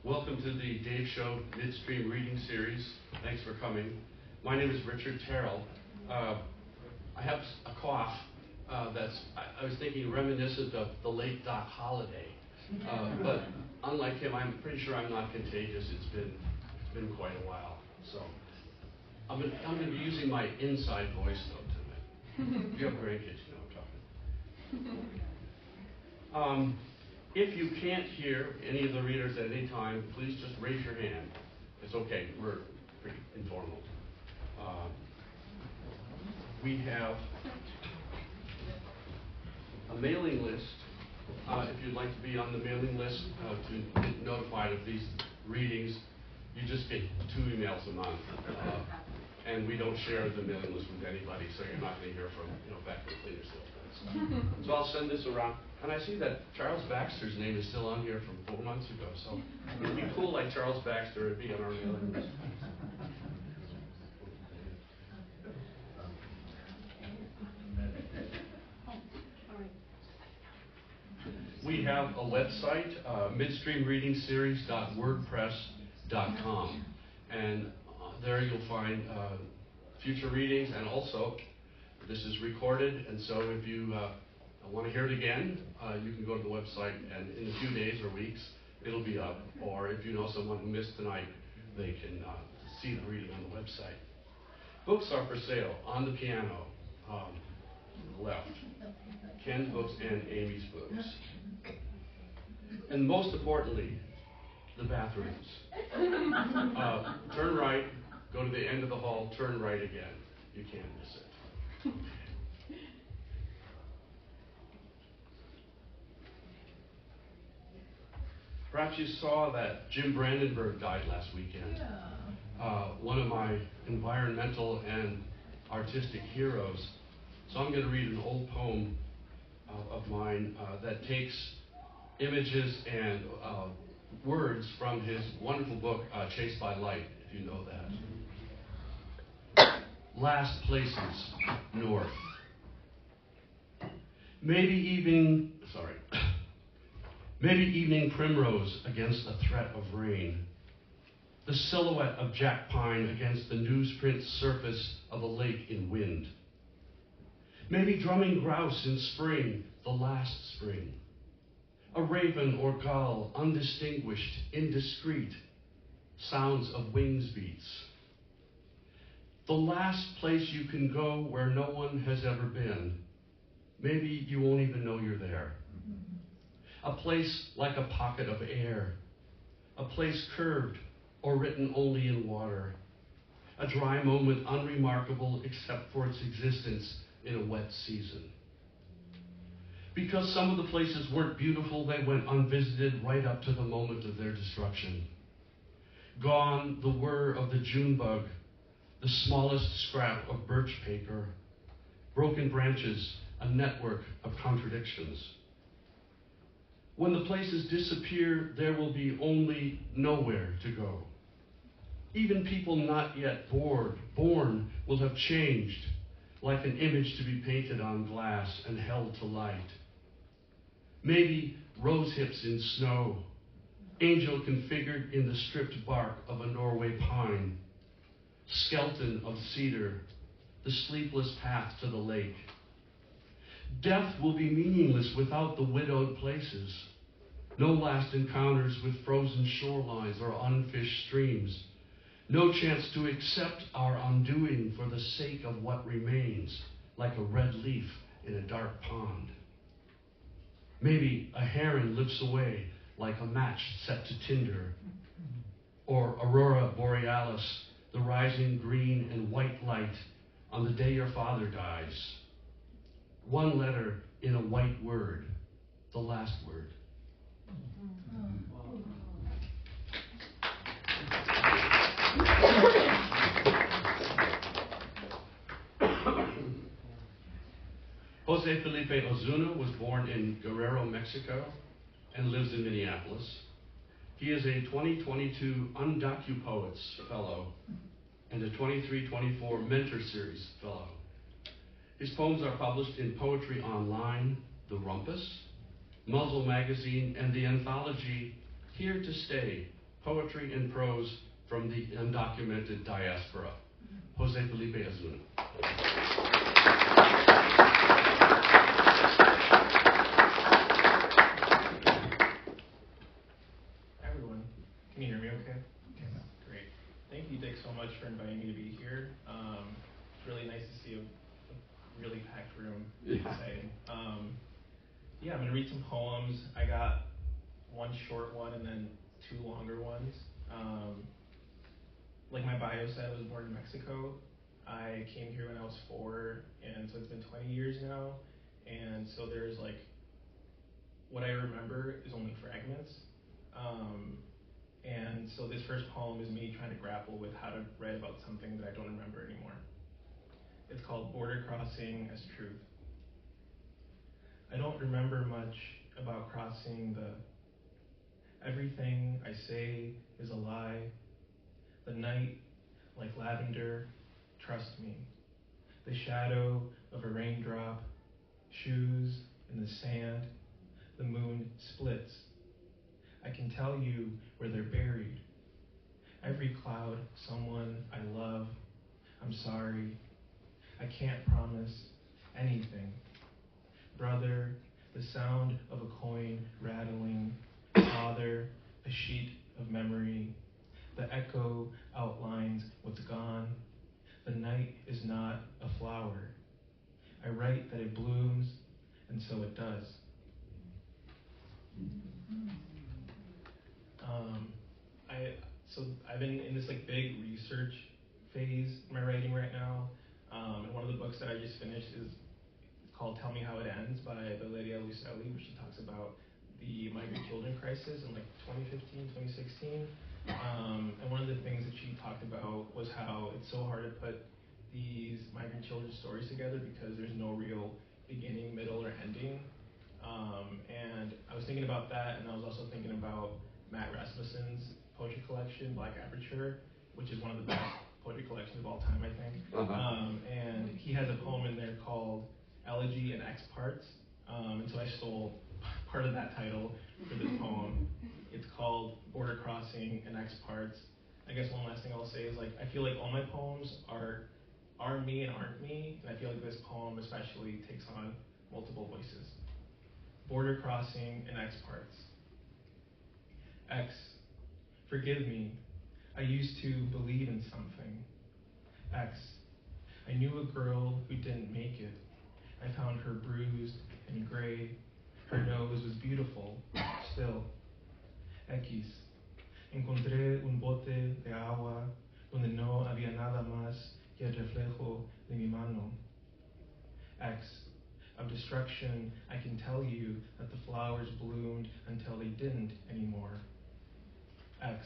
Welcome to the Dave Show Midstream Reading Series. Thanks for coming. My name is Richard Terrell. I have a cough that's, I was thinking, reminiscent of the late Doc Holliday. But unlike him, I'm pretty sure I'm not contagious. It's been quite a while. So I'm going to be using my inside voice, though, tonight. If you have grandkids, you know what I'm talking about. If you can't hear any of the readers at any time, please just raise your hand. It's okay. We're pretty informal. We have a mailing list. If you'd like to be on the mailing list to get notified of these readings, you just get 2 emails a month. And we don't share the mailing list with anybody, so you're not going to hear from Becker Cleanersville. So I'll send this around. And I see that Charles Baxter's name is still on here from 4 months ago. So it'd be cool, like Charles Baxter, to be on our mailing list. We have a website, midstreamreadingseries.wordpress.com, and there you'll find future readings, and also this is recorded, and so if you want to hear it again, you can go to the website, and in a few days or weeks it'll be up, or if you know someone who missed tonight, they can see the reading on the website. Books are for sale on the piano, on the left. Ken's books and Amy's books. And most importantly, the bathrooms. Turn right, go to the end of the hall, turn right again. You can't miss it. Perhaps you saw that Jim Brandenburg died last weekend. Yeah. One of my environmental and artistic heroes. So I'm going to read an old poem of mine that takes images and words from his wonderful book, Chased by Light, if you know that. Last places, north. Maybe evening primrose against a threat of rain. The silhouette of jack pine against the newsprint surface of a lake in wind. Maybe drumming grouse in spring, the last spring. A raven or gull, undistinguished, indiscreet, sounds of wings beats. The last place you can go where no one has ever been. Maybe you won't even know you're there. A place like a pocket of air. A place curved or written only in water. A dry moment unremarkable except for its existence in a wet season. Because some of the places weren't beautiful, they went unvisited right up to the moment of their destruction. Gone the whir of the June bug, the smallest scrap of birch paper, broken branches, a network of contradictions. When the places disappear, there will be only nowhere to go. Even people not yet born will have changed, like an image to be painted on glass and held to light. Maybe rose hips in snow, angel configured in the stripped bark of a Norway pine, skeleton of cedar, the sleepless path to the lake. Death will be meaningless without the widowed places. No last encounters with frozen shorelines or unfished streams. No chance to accept our undoing for the sake of what remains, like a red leaf in a dark pond. Maybe a heron lifts away like a match set to tinder, or aurora borealis, the rising green and white light on the day your father dies. One letter in a white word, the last word. Jose Felipe Ozuna was born in Guerrero, Mexico, and lives in Minneapolis. He is a 2022 UndocuPoets Fellow and a 23-24 Mentor Series Fellow. His poems are published in Poetry Online, The Rumpus, Muzzle Magazine, and the anthology Here to Stay, poetry and prose from the undocumented diaspora. Jose Felipe Azuna. Everyone, can you hear me okay? Okay, great. Thank you, Dick, so much for inviting me to be here. It's really nice to see a really packed room. It's exciting. Yeah, I'm going to read some poems. I got one short one and then two longer ones. Like my bio said, I was born in Mexico. I came here when I was 4, and so it's been 20 years now. And so there's like, what I remember is only fragments. And so this first poem is me trying to grapple with how to write about something that I don't remember anymore. It's called Border Crossing as Truth. I don't remember much about crossing the everything I say is a lie. The night, like lavender, trust me. The shadow of a raindrop, shoes in the sand, the moon splits. I can tell you where they're buried. Every cloud, someone I love. I'm sorry. I can't promise anything. Brother, the sound of a coin rattling. Father, a sheet of memory. The echo outlines what's gone. The night is not a flower. I write that it blooms, and so it does. So I've been in this like big research phase in my writing right now. And one of the books that I just finished is called Tell Me How It Ends by Valeria Luiselli, where she talks about the migrant children crisis in like 2015, 2016. And one of the things that she talked about was how it's so hard to put these migrant children's stories together because there's no real beginning, middle, or ending. And I was thinking about that, and I was also thinking about Matt Rasmussen's poetry collection, Black Aperture, which is one of the best poetry collections of all time, I think. And he has a poem in there called Elegy in X Parts. And so I stole part of that title for this poem. It's called Border Crossing in X Parts. I guess one last thing I'll say is like I feel like all my poems are me and aren't me, and I feel like this poem especially takes on multiple voices. Border Crossing in X Parts. X, forgive me. I used to believe in something. X, I knew a girl who didn't make it. I found her bruised and gray. Her nose was beautiful, still. X, encontré un bote de agua donde no había nada más que el reflejo de mi mano. X, of destruction, I can tell you that the flowers bloomed until they didn't anymore. X,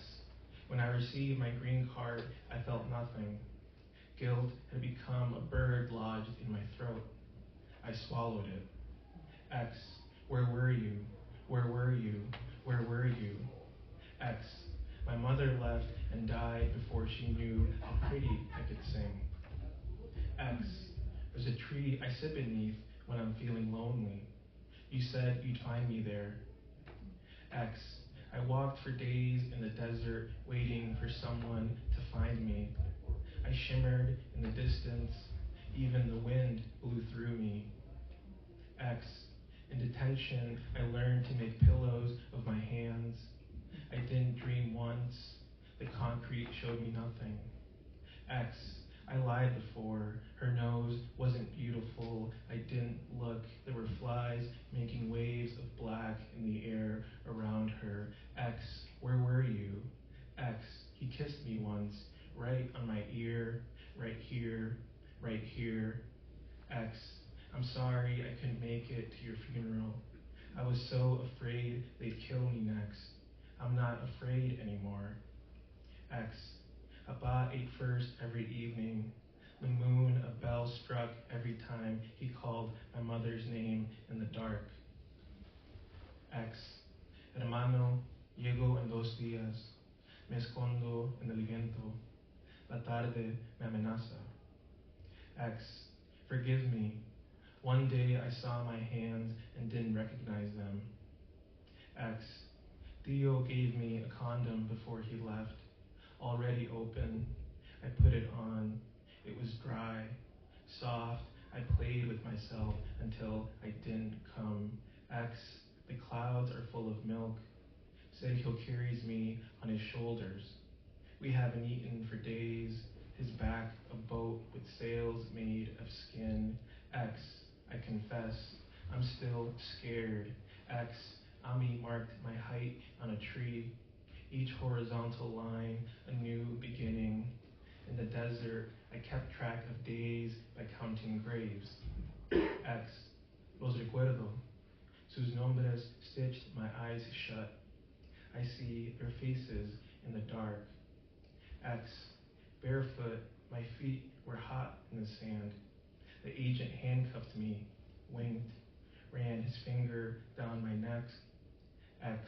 when I received my green card, I felt nothing. Guilt had become a bird lodged in my throat. I swallowed it. X, where were you? Where were you? Where were you? X, my mother left and died before she knew how pretty I could sing. X, there's a tree I sit beneath when I'm feeling lonely. You said you'd find me there. X, I walked for days in the desert waiting for someone to find me. I shimmered in the distance, even the wind blew through me. X, in detention, I learned to make pillows of my hands. I didn't dream once, the concrete showed me nothing. X, I lied before, her nose wasn't beautiful, I didn't look, there were flies making waves of black in the air around her. X, where were you? X, he kissed me once, right on my ear, right here, right here. X, I'm sorry I couldn't make it to your funeral. I was so afraid they'd kill me next. I'm not afraid anymore. X, Abba ate first every evening. The moon, a bell struck every time he called my mother's name in the dark. X, hermano, llego en 2 días. Me escondo en el viento. La tarde me amenaza. X, forgive me. One day I saw my hands and didn't recognize them. X, Theo gave me a condom before he left, already open. I put it on. It was dry, soft. I played with myself until I didn't come. X, the clouds are full of milk. Said he'll carries me on his shoulders. We haven't eaten for days. His back, a boat with sails made of skin. X, I confess, I'm still scared. X, Ami marked my height on a tree. Each horizontal line, a new beginning. In the desert, I kept track of days by counting graves. X, los recuerdo. Sus nombres stitched my eyes shut. I see their faces in the dark. X, barefoot, my feet were hot in the sand. The agent handcuffed me, winked, ran his finger down my neck. X,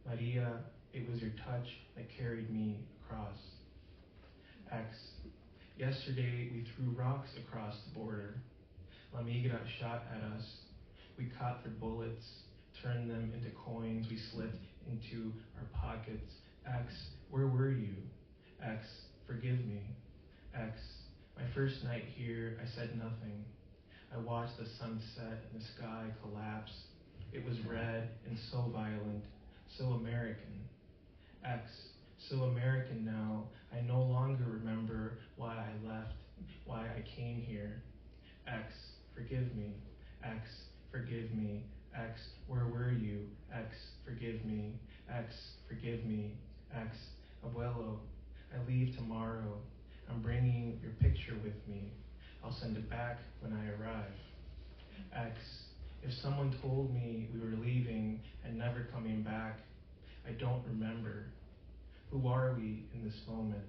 Maria, it was your touch that carried me across. X, yesterday we threw rocks across the border. La Migra shot at us. We caught their bullets, turned them into coins we slipped into our pockets. X, where were you? X, forgive me. X, my first night here, I said nothing. I watched the sunset and the sky collapse. It was red and so violent, so American. X, so American now, I no longer remember why I left, why I came here. X, forgive me. X, forgive me. X, where were you? X, forgive me. X, forgive me. X, abuelo, I leave tomorrow. I'm bringing your picture with me. I'll send it back when I arrive. X, if someone told me we were leaving and never coming back, I don't remember. Who are we in this moment?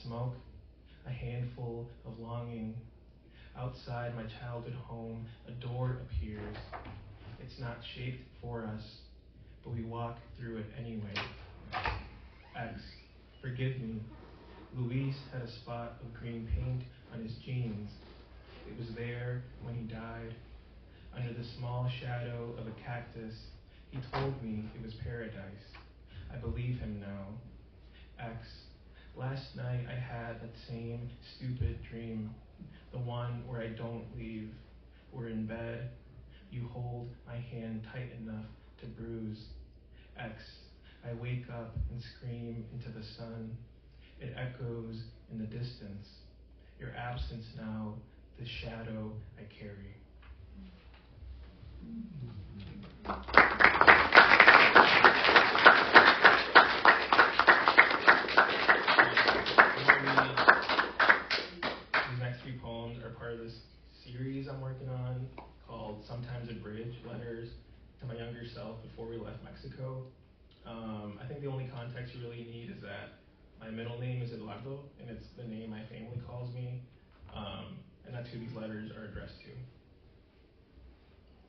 Smoke, a handful of longing. Outside my childhood home, a door appears. It's not shaped for us, but we walk through it anyway. X, forgive me. Luis had a spot of green paint on his jeans. It was there when he died. Under the small shadow of a cactus, he told me it was paradise. I believe him now. X, last night I had that same stupid dream, the one where I don't leave. We're in bed. You hold my hand tight enough to bruise. X, I wake up and scream into the sun. It echoes in the distance. Your absence now, the shadow I carry. These next few poems are part of this series I'm working on called Sometimes a Bridge, Letters to My Younger Self Before We Left Mexico. I think the only context you really need is that my middle name is Eduardo, and it's the name my family calls me, and that's who these letters are addressed to.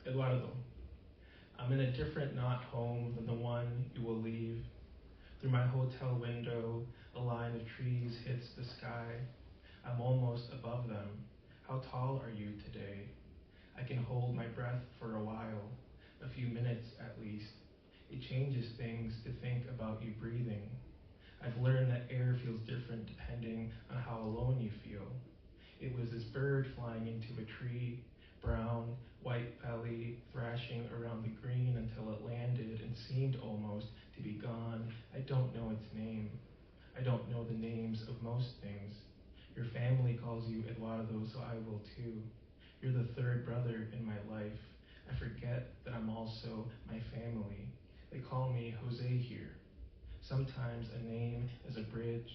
Eduardo, I'm in a different not home than the one you will leave. Through my hotel window, a line of trees hits the sky. I'm almost above them. How tall are you today? I can hold my breath for a while, a few minutes at least. It changes things to think about you breathing. I've learned that air feels different depending on how alone you feel. It was this bird flying into a tree, brown, white belly, thrashing around the green until it landed and seemed almost to be gone. I don't know its name. I don't know the names of most things. Your family calls you Eduardo, so I will too. You're the third brother in my life. I forget that I'm also my family. They call me Jose here. Sometimes a name is a bridge.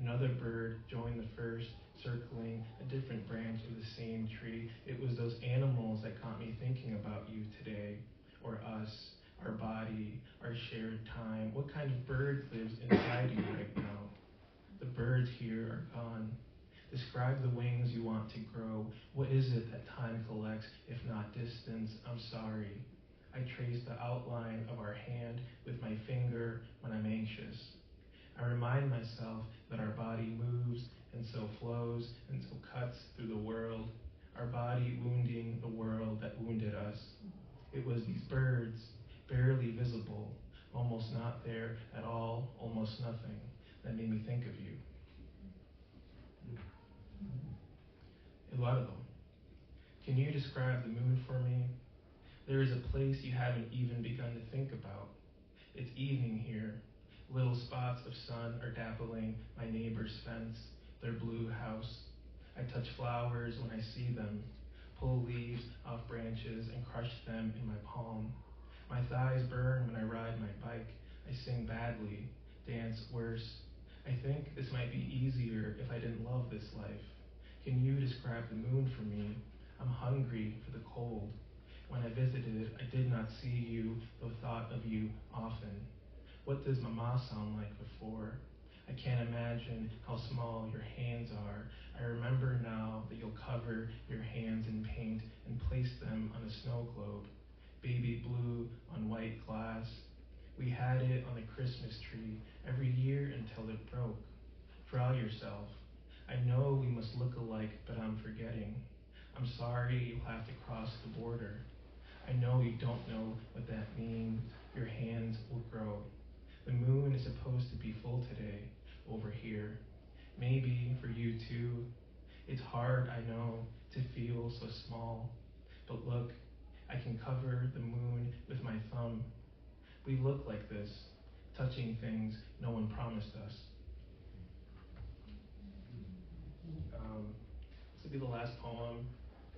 Another bird joined the first, circling a different branch of the same tree. It was those animals that got me thinking about you today, or us, our body, our shared time. What kind of bird lives inside you right now? The birds here are gone. Describe the wings you want to grow. What is it that time collects, if not distance? I'm sorry. I trace the outline of our hand with my finger when I'm anxious. I remind myself that our body moves and so flows and so cuts through the world, our body wounding the world that wounded us. It was these birds, barely visible, almost not there at all, almost nothing. That made me think of you. Eduardo, can you describe the moon for me? There is a place you haven't even begun to think about. It's evening here. Little spots of sun are dappling my neighbor's fence, their blue house. I touch flowers when I see them, pull leaves off branches and crush them in my palm. My thighs burn when I ride my bike. I sing badly, dance worse. I think this might be easier if I didn't love this life. Can you describe the moon for me? I'm hungry for the cold. When I visited, I did not see you, though thought of you often. What does mama sound like before? I can't imagine how small your hands are. I remember now that you'll cover your hands in paint and place them on a snow globe. Baby blue on white glass. We had it on the Christmas tree every year until it broke. Draw yourself. I know we must look alike, but I'm forgetting. I'm sorry you'll have to cross the border. I know you don't know what that means. Your hands will grow. The moon is supposed to be full today, over here. Maybe for you too. It's hard, I know, to feel so small. But look, I can cover the moon with my thumb. We look like this, touching things no one promised us. This will be the last poem.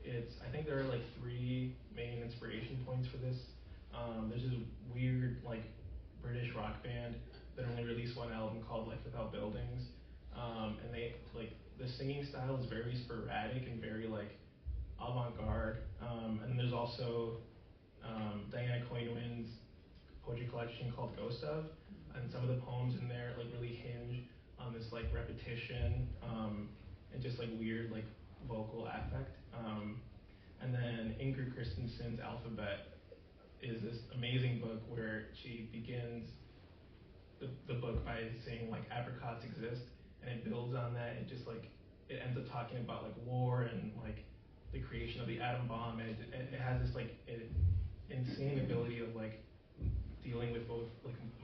I think there are like 3 main inspiration points for this. There's this weird British rock band that only released one album called Life Without Buildings, and they the singing style is very sporadic and very avant-garde. And then there's also Diana Coyne-Wynn's poetry collection called Ghost of, and some of the poems in there really hinge on this repetition and just weird vocal affect. And then Ingrid Christensen's Alphabet is this amazing book where she begins the book by saying apricots exist, and it builds on that. It just it ends up talking about war and the creation of the atom bomb, and it has this insane ability of dealing with both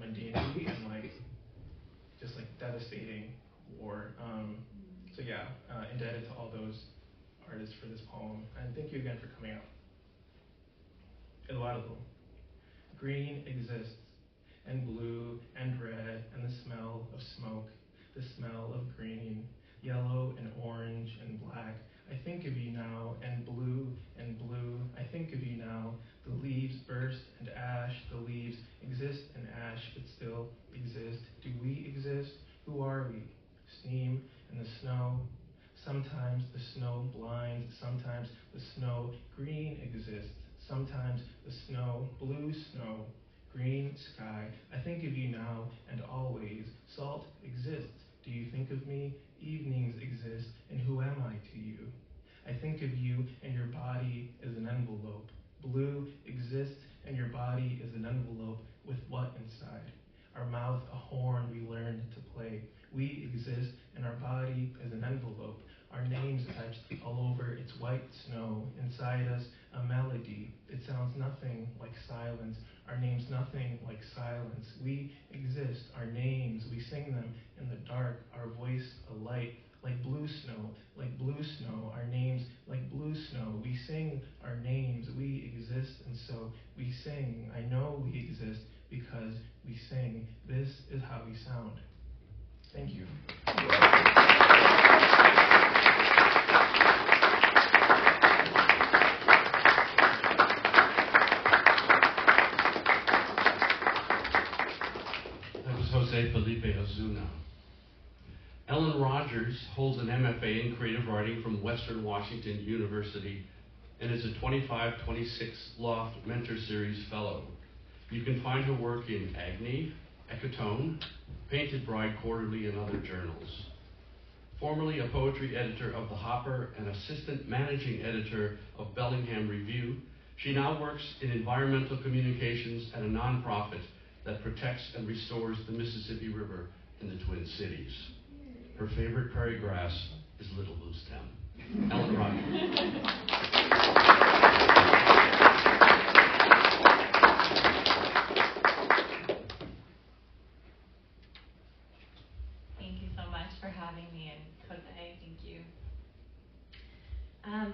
mundanity and just devastating war. So yeah, indebted to all those artists for this poem, and thank you again for coming out. Eduardo. Green exists, and blue and red, and the smell of smoke, the smell of green, yellow and orange and black. I think of you now, and blue, I think of you now. The leaves burst and ash, the leaves exist and ash, but still exist. Do we exist? Who are we? Steam and the snow. Sometimes the snow blinds, sometimes the snow green exists. Sometimes the snow, blue snow, green sky. I think of you now and always. Salt exists. Do you think of me? Evenings exist, and who am I to you? I think of you and your body as an envelope. Blue exists, and your body is an envelope with what inside? Our mouth a horn we learned to play. We exist, and our body is an envelope. Our names etched all over its white snow. Inside us, a melody. It sounds nothing like silence. Our names nothing like silence. We exist. Our names, we sing them in the dark. Our voice a light, like blue snow, like blue snow. Our names like blue snow. We sing our names. We exist, and so we sing. I know we exist because we sing. This is how we sound. Thank you. Jose Felipe Ozuna. Ellen Rogers holds an MFA in creative writing from Western Washington University and is a 25-26 Loft Mentor Series Fellow. You can find her work in Agni, Ecotone, Painted Bride Quarterly, and other journals. Formerly a poetry editor of The Hopper and assistant managing editor of Bellingham Review, she now works in environmental communications at a nonprofit that protects and restores the Mississippi River in the Twin Cities. Her favorite prairie grass is Little Blue Stem. Ellen Rogers.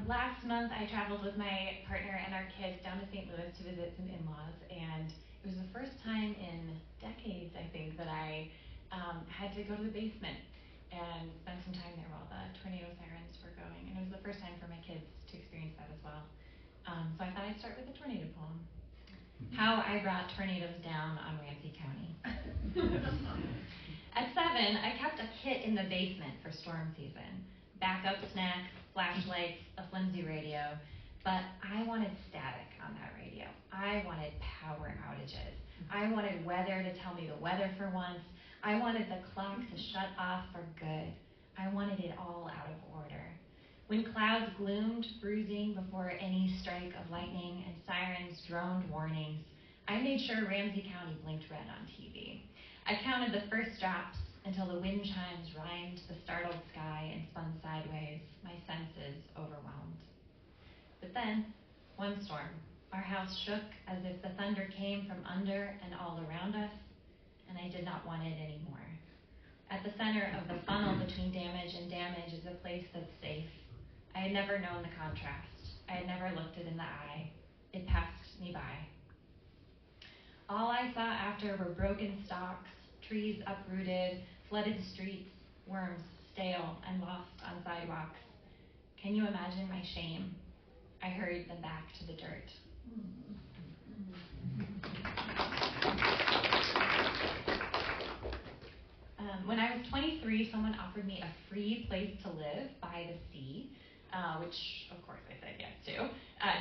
Last month, I traveled with my partner and our kids down to St. Louis to visit some in-laws, and it was the first time in decades, I think, that I had to go to the basement and spend some time there while the tornado sirens were going, and it was the first time for my kids to experience that as well. So I thought I'd start with a tornado poem. How I brought tornadoes down on Ramsey County. At 7, I kept a kit in the basement for storm season. Backup snacks, flashlights, a flimsy radio. But I wanted static on that radio. I wanted power outages. I wanted weather to tell me the weather for once. I wanted the clock to shut off for good. I wanted it all out of order. When clouds gloomed, bruising before any strike of lightning and sirens droned warnings, I made sure Ramsey County blinked red on TV. I counted the first drops until the wind chimes rhymed the startled sky and spun sideways, my senses overwhelmed. But then, one storm, our house shook as if the thunder came from under and all around us, and I did not want it anymore. At the center of the funnel between damage and damage is a place that's safe. I had never known the contrast. I had never looked it in the eye. It passed me by. All I saw after were broken stalks, trees uprooted, flooded streets, worms stale and lost on sidewalks. Can you imagine my shame? I hurried them back to the dirt. When I was 23, someone offered me a free place to live by the sea, which of course I said yes to,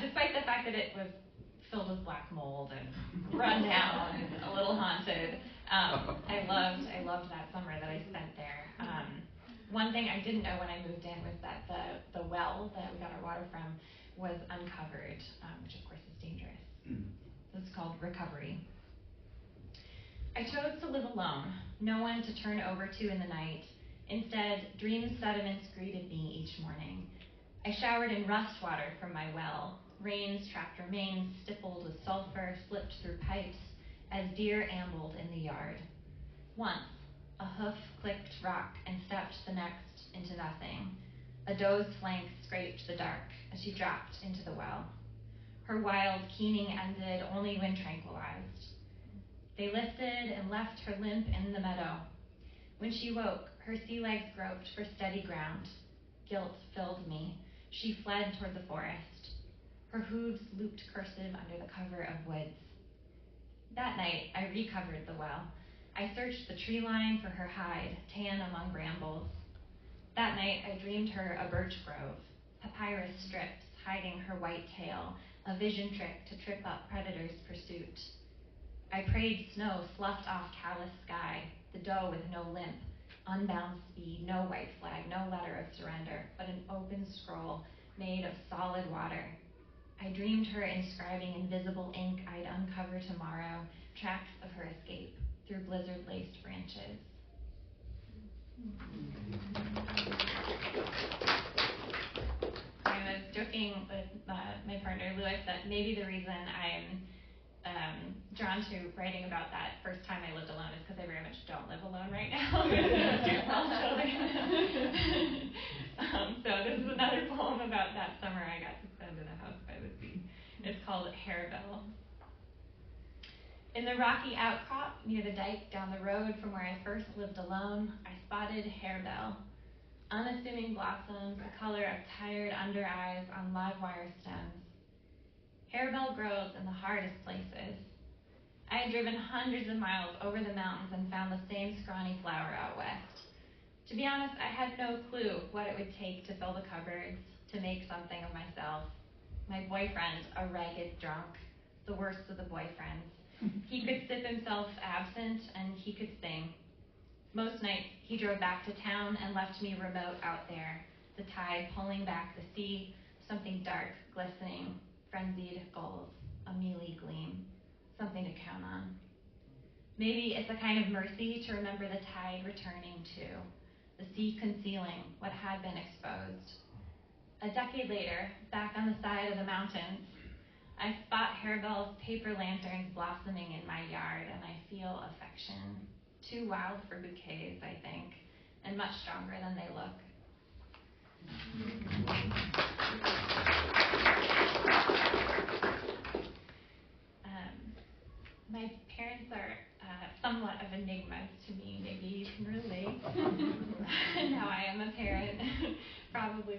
despite the fact that it was filled with black mold and run down and a little haunted. I loved that summer that I spent there. One thing I didn't know when I moved in was that the well that we got our water from was uncovered, which of course is dangerous. This is called recovery. I chose to live alone, no one to turn over to in the night. Instead, dream sediments greeted me each morning. I showered in rust water from my well. Rains trapped remains stippled with sulfur slipped through pipes as deer ambled in the yard. Once, a hoof clicked rock and stepped the next into nothing. A doe's flank scraped the dark as she dropped into the well. Her wild keening ended only when tranquilized. They lifted and left her limp in the meadow. When she woke, her sea legs groped for steady ground. Guilt filled me. She fled toward the forest. Her hooves looped cursive under the cover of woods. That night, I recovered the well. I searched the tree line for her hide, tan among brambles. That night, I dreamed her a birch grove, papyrus strips hiding her white tail, a vision trick to trip up predators' pursuit. I prayed snow sloughed off callous sky, the doe with no limp, unbound speed, no white flag, no letter of surrender, but an open scroll made of solid water. I dreamed her inscribing invisible ink I'd uncover tomorrow, tracks of her escape through blizzard-laced branches. I was joking with my partner Lewis that maybe the reason I'm drawn to writing about that first time I lived alone is because I very much don't live alone right now. Two small children. So this is another poem about that summer I got to spend in a house by the sea. It's called Harebell. In the rocky outcrop near the dike down the road from where I first lived alone, I spotted harebell. Unassuming blossoms, the color of tired under eyes on live wire stems. Harebell grows in the hardest places. I had driven hundreds of miles over the mountains and found the same scrawny flower out west. To be honest, I had no clue what it would take to fill the cupboards, to make something of myself. My boyfriend, a ragged drunk, the worst of the boyfriends. He could sip himself absent and he could sing. Most nights, he drove back to town and left me remote out there, the tide pulling back the sea, something dark, glistening, frenzied gulls, a mealy gleam, something to count on. Maybe it's a kind of mercy to remember the tide returning too, the sea concealing what had been exposed. A decade later, back on the side of the mountains, I spot harebell's paper lanterns blossoming in my yard, and I feel affection. Too wild for bouquets, I think, and much stronger than they look.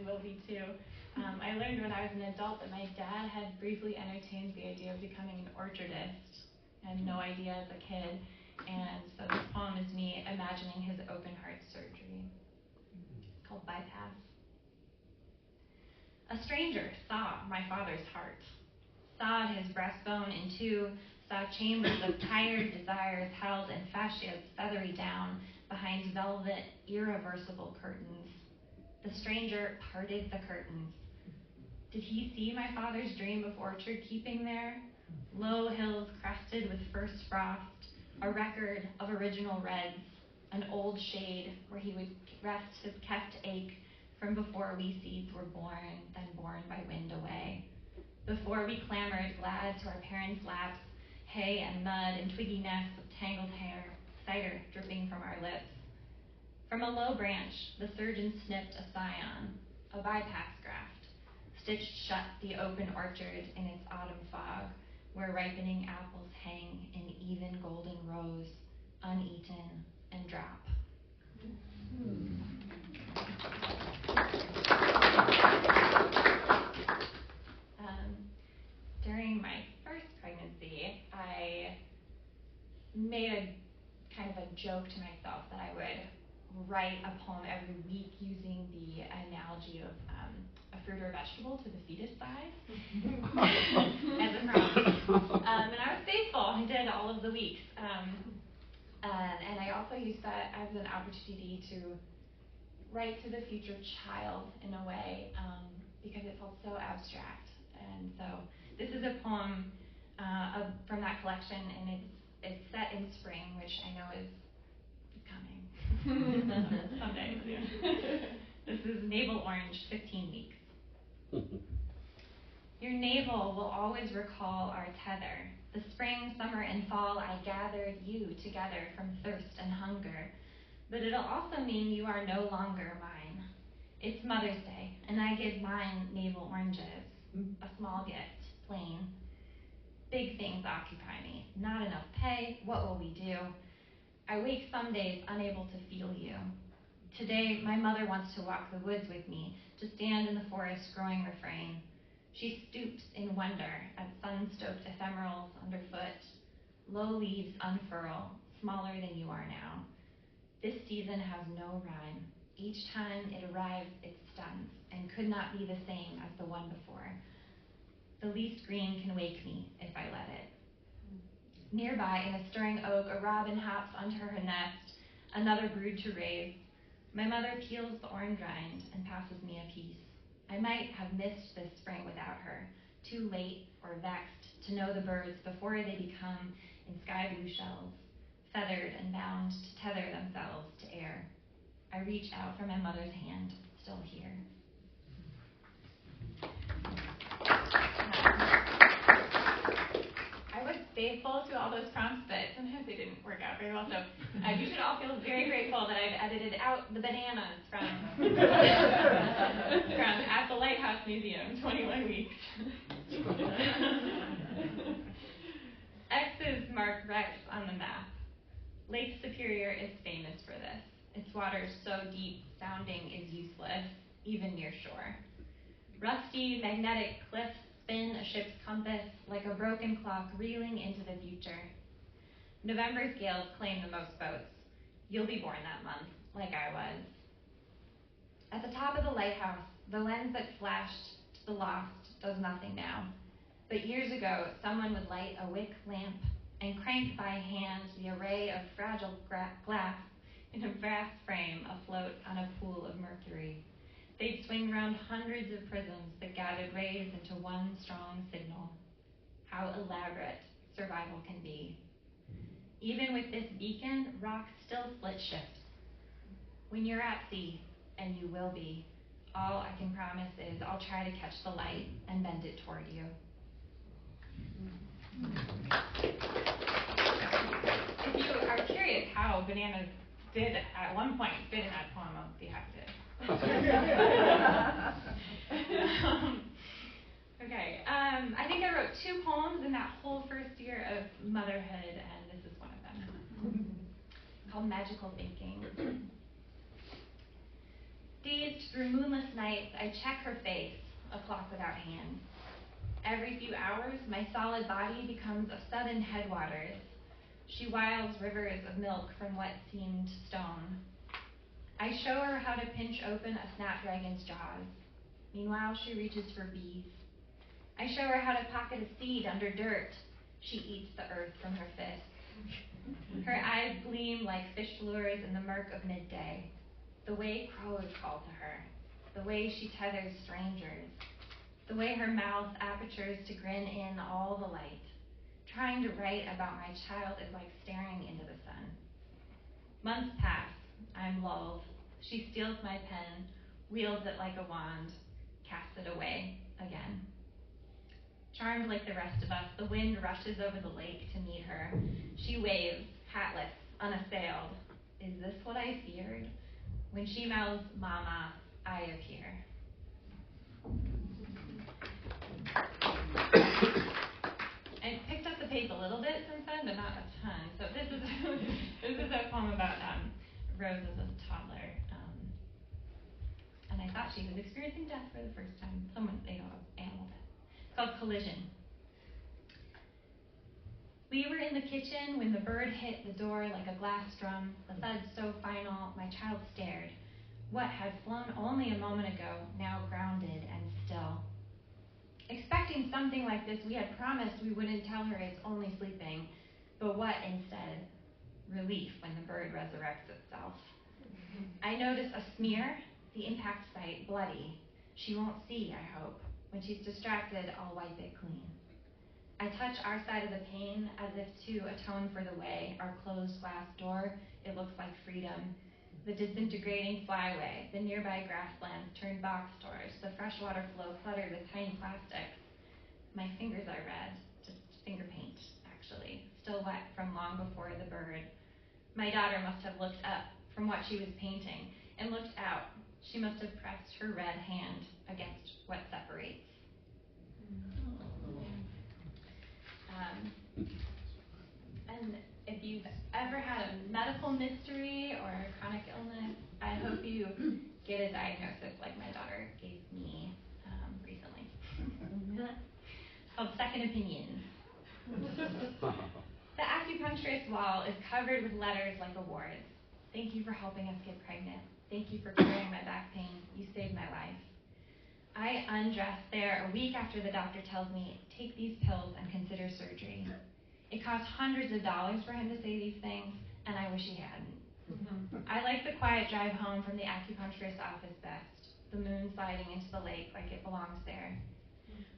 will be too. I learned when I was an adult that my dad had briefly entertained the idea of becoming an orchardist. I had no idea as a kid, and so this poem is me imagining his open heart surgery. It's called Bypass. A stranger saw my father's heart, sawed his breastbone in two, saw chambers of tired desires held in fascias feathery down behind velvet, irreversible curtains. The stranger parted the curtains. Did he see my father's dream of orchard keeping there? Low hills crested with first frost, a record of original reds, an old shade where he would rest his kept ache from before we seeds were born, then born by wind away. Before we clamored glad to our parents' laps, hay and mud and twiggy nests of tangled hair, cider dripping from our lips. From a low branch, the surgeon snipped a scion, a bypass graft, stitched shut the open orchard in its autumn fog, where ripening apples hang in even golden rows, uneaten and drop. During my first pregnancy, I made a kind of a joke to myself that I would write a poem every week using the analogy of a fruit or a vegetable to the fetus size as a prompt. And I was faithful. I did all of the weeks. And I also used that as an opportunity to write to the future child in a way, because it felt so abstract. And so this is a poem from that collection, and it's set in spring, which I know is coming someday. This is Navel Orange, 15 weeks. Your navel will always recall our tether. The spring, summer, and fall I gathered you together from thirst and hunger. But it'll also mean you are no longer mine. It's Mother's Day, and I give mine navel oranges, a small gift, plain. Big things occupy me. Not enough pay. What will we do? I wake some days unable to feel you. Today, my mother wants to walk the woods with me, to stand in the forest growing refrain. She stoops in wonder at sun-stoked ephemerals underfoot. Low leaves unfurl, smaller than you are now. This season has no rhyme. Each time it arrives, it stuns, and could not be the same as the one before. The least green can wake me if I let it. Nearby, in a stirring oak, a robin hops onto her nest, another brood to raise. My mother peels the orange rind and passes me a piece. I might have missed this spring without her, too late or vexed to know the birds before they become in sky blue shells, feathered and bound to tether themselves to air. I reach out for my mother's hand, still here. I was faithful to all those prompts, but sometimes they didn't work out very well. So you should all feel very grateful that I've edited out the bananas from At the Lighthouse Museum, 21 weeks. X's mark Rex on the map. Lake Superior is famous for this. Its waters so deep, sounding is useless, even near shore. Rusty, magnetic cliffs spin a ship's compass like a broken clock reeling into the future. November's gales claim the most boats. You'll be born that month, like I was. At the top of the lighthouse, the lens that flashed to the lost does nothing now. But years ago, someone would light a wick lamp and crank by hand the array of fragile glass in a brass frame afloat on a pool of mercury. They'd swing round hundreds of prisms that gathered rays into one strong signal. How elaborate survival can be. Even with this beacon, rocks still split shift. When you're at sea, and you will be, all I can promise is I'll try to catch the light and bend it toward you. If you are curious how bananas did at one point fit in that poem, I'll be happy to. Okay, I think I wrote 2 poems in that whole first year of motherhood, and this is one of them, called Magical Thinking. Dazed through moonless nights, I check her face, a clock without hands. Every few hours, my solid body becomes a sudden headwaters. She wiles rivers of milk from what seemed stone. I show her how to pinch open a snapdragon's jaws. Meanwhile, she reaches for bees. I show her how to pocket a seed under dirt. She eats the earth from her fist. Her eyes gleam like fish lures in the murk of midday. The way crows call to her. The way she tethers strangers. The way her mouth apertures to grin in all the light. Trying to write about my child is like staring into the sun. Months pass. I'm lulled. She steals my pen, wields it like a wand, casts it away again. Charmed like the rest of us, the wind rushes over the lake to meet her. She waves, hatless, unassailed. Is this what I feared? When she mouths, "Mama," I appear. I picked up the pace a little bit since then, but not a ton. So this is a poem about Rose as a toddler. And I thought she was experiencing death for the first time. Animal death. It's called Collision. We were in the kitchen when the bird hit the door like a glass drum, the thud so final, my child stared. What had flown only a moment ago, now grounded and still. Expecting something like this, we had promised we wouldn't tell her it's only sleeping. But what instead? Relief when the bird resurrects itself. I notice a smear, the impact site bloody. She won't see, I hope. When she's distracted, I'll wipe it clean. I touch our side of the pane as if to atone for the way. Our closed glass door, it looks like freedom. The disintegrating flyway, the nearby grasslands turned box stores, the freshwater flow cluttered with tiny plastics. My fingers are red, just finger paint, actually, still wet from long before the bird. My daughter must have looked up from what she was painting and looked out. She must have pressed her red hand against what separates. And if you've ever had a medical mystery or a chronic illness, I hope you get a diagnosis like my daughter gave me recently. It's called Second Opinion. The acupuncturist wall is covered with letters like awards. Thank you for helping us get pregnant. Thank you for curing my back pain. You saved my life. I undress there a week after the doctor tells me, take these pills and consider surgery. It costs hundreds of dollars for him to say these things, and I wish he hadn't. I like the quiet drive home from the acupuncturist's office best, the moon sliding into the lake like it belongs there.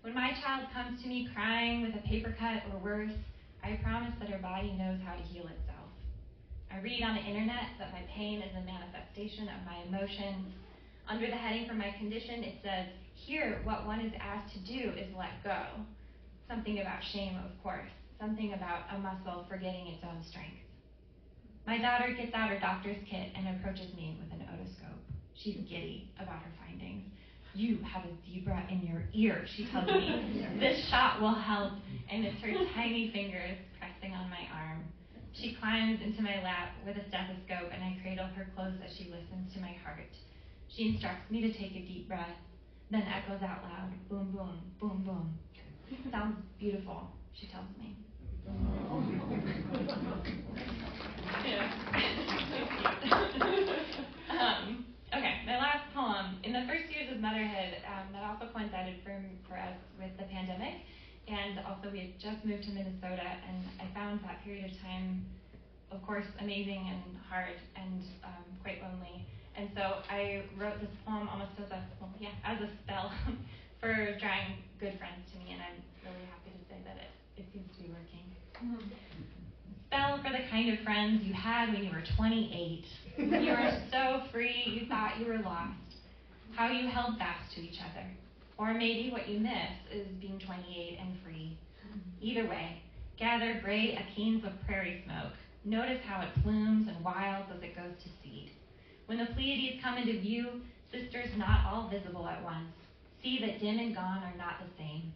When my child comes to me crying with a paper cut or worse, I promise that her body knows how to heal itself. I read on the internet that my pain is a manifestation of my emotions. Under the heading for my condition, it says, here, what one is asked to do is let go. Something about shame, of course. Something about a muscle forgetting its own strength. My daughter gets out her doctor's kit and approaches me with an otoscope. She's giddy about her findings. You have a zebra in your ear, she tells me. This shot will help, and it's her tiny fingers pressing on my arm. She climbs into my lap with a stethoscope, and I cradle her close as she listens to my heart. She instructs me to take a deep breath, then echoes out loud, boom, boom, boom, boom. Sounds beautiful, she tells me. Okay, my last poem. In the first years of motherhood, that also coincided for us with the pandemic, and also we had just moved to Minnesota, and I found that period of time, of course, amazing and hard and quite lonely. And so I wrote this poem almost as a spell for drawing good friends to me, and I'm really happy to say that it seems to be working. Spell for the kind of friends you had when you were 28. You were so free, you thought you were lost. How you held fast to each other. Or maybe what you miss is being 28 and free. Either way, gather gray achenes of prairie smoke. Notice how it plumes and wilds as it goes to seed. When the Pleiades come into view, sisters not all visible at once. See that dim and gone are not the same.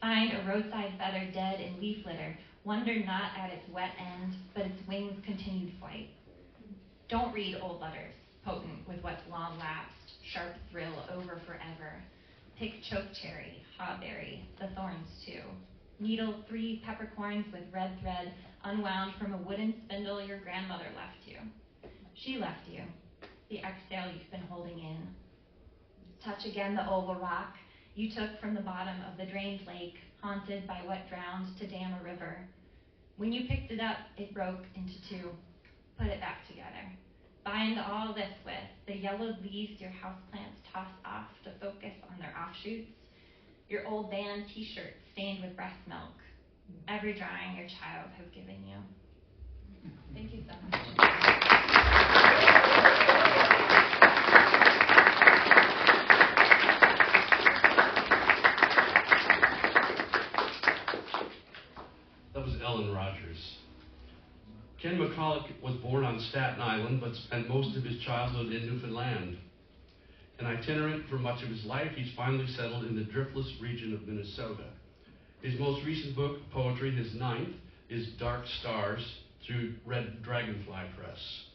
Find a roadside feather dead in leaf litter. Wonder not at its wet end, but its wings' continued flight. Don't read old letters, potent with what's long lapsed. sharp thrill over forever. Pick chokecherry, hawberry, the thorns too. Needle 3 peppercorns with red thread unwound from a wooden spindle your grandmother left you. She left you, the exhale you've been holding in. Touch again the oval rock you took from the bottom of the drained lake, haunted by what drowned to dam a river. When you picked it up, it broke into 2. Put it back together. Bind all this with the yellowed leaves your houseplants toss off to focus on their offshoots, your old band t-shirt stained with breast milk, every drawing your child has given you. Thank you so much. That was Ellen Rogers. Ken McCulloch was born on Staten Island, but spent most of his childhood in Newfoundland. An itinerant for much of his life, he's finally settled in the driftless region of Minnesota. His most recent book, poetry, his 9th, is Dark Stars, through Red Dragonfly Press.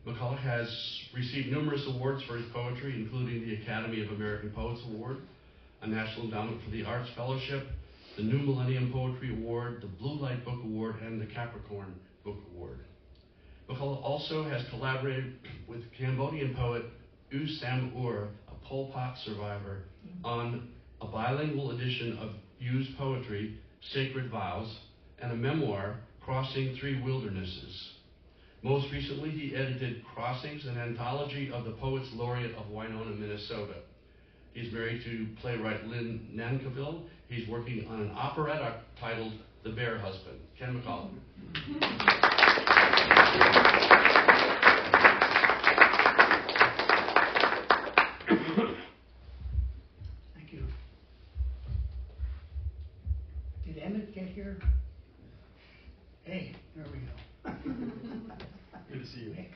McCulloch has received numerous awards for his poetry, including the Academy of American Poets Award, a National Endowment for the Arts Fellowship, the New Millennium Poetry Award, the Blue Light Book Award, and the Capricorn Book Award. McCulloch also has collaborated with Cambodian poet U Sam Ur, a Pol Pot survivor, on a bilingual edition of U's poetry, Sacred Vows, and a memoir, Crossing 3 Wildernesses. Most recently, he edited Crossings, an anthology of the Poets Laureate of Winona, Minnesota. He's married to playwright Lynn Nankivil. He's working on an operetta titled The Bear Husband. Ken McCulloch. Thank you. Did Emmett get here? Hey, there we go. Good to see you. Nick.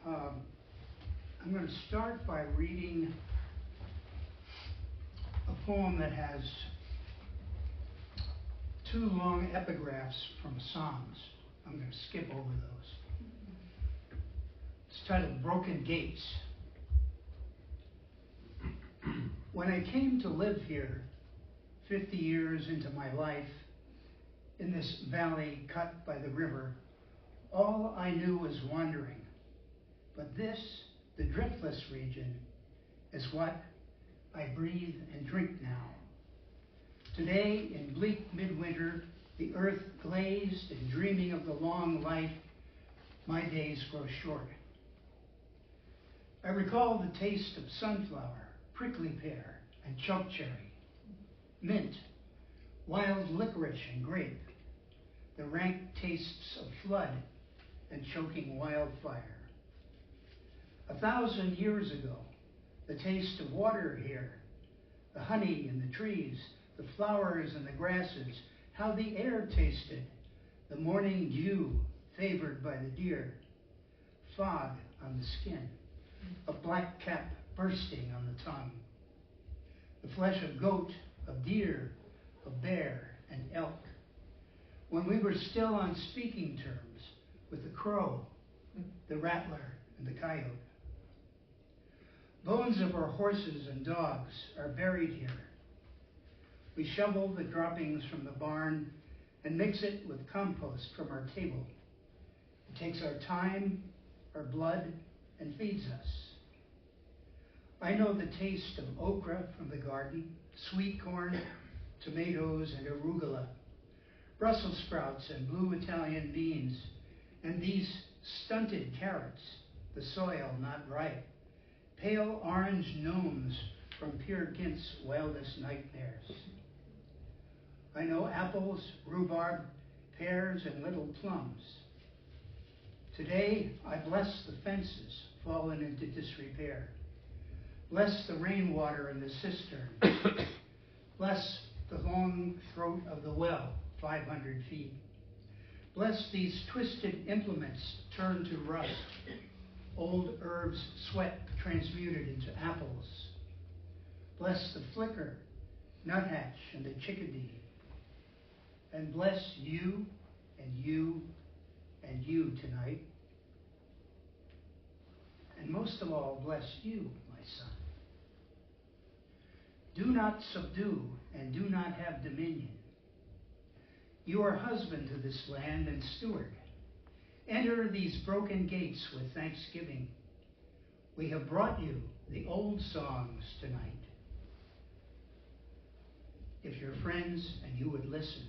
I'm going to start by reading a poem that has 2 long epigraphs from Psalms. I'm going to skip over those. It's titled Broken Gates. When I came to live here 50 years into my life in this valley cut by the river, all I knew was wandering. But this, the driftless region, is what I breathe and drink now. Today, in bleak midwinter, the earth glazed and dreaming of the long life, my days grow short. I recall the taste of sunflower, prickly pear, and chokecherry, mint, wild licorice and grape, the rank tastes of flood and choking wildfire. 1,000 years ago, the taste of water here, the honey in the trees, the flowers and the grasses, how the air tasted, the morning dew favored by the deer, fog on the skin, a black cap bursting on the tongue, the flesh of goat, of deer, of bear, and elk. When we were still on speaking terms with the crow, the rattler, and the coyote. Bones of our horses and dogs are buried here. We shovel the droppings from the barn and mix it with compost from our table. It takes our time, our blood, and feeds us. I know the taste of okra from the garden, sweet corn, tomatoes, and arugula, Brussels sprouts and blue Italian beans, and these stunted carrots, the soil not ripe, pale orange gnomes from Peer Gynt's wildest nightmares. I know apples, rhubarb, pears, and little plums. Today, I bless the fences fallen into disrepair. Bless the rainwater in the cistern. Bless the long throat of the well, 500 feet. Bless these twisted implements turned to rust. Old herbs sweat transmuted into apples. Bless the flicker, nuthatch, and the chickadee. And bless you and you and you tonight. and most of all, bless you, my son. Do not subdue and do not have dominion. You are husband to this land and steward. Enter these broken gates with thanksgiving. We have brought you the old songs tonight. If you're friends and you would listen,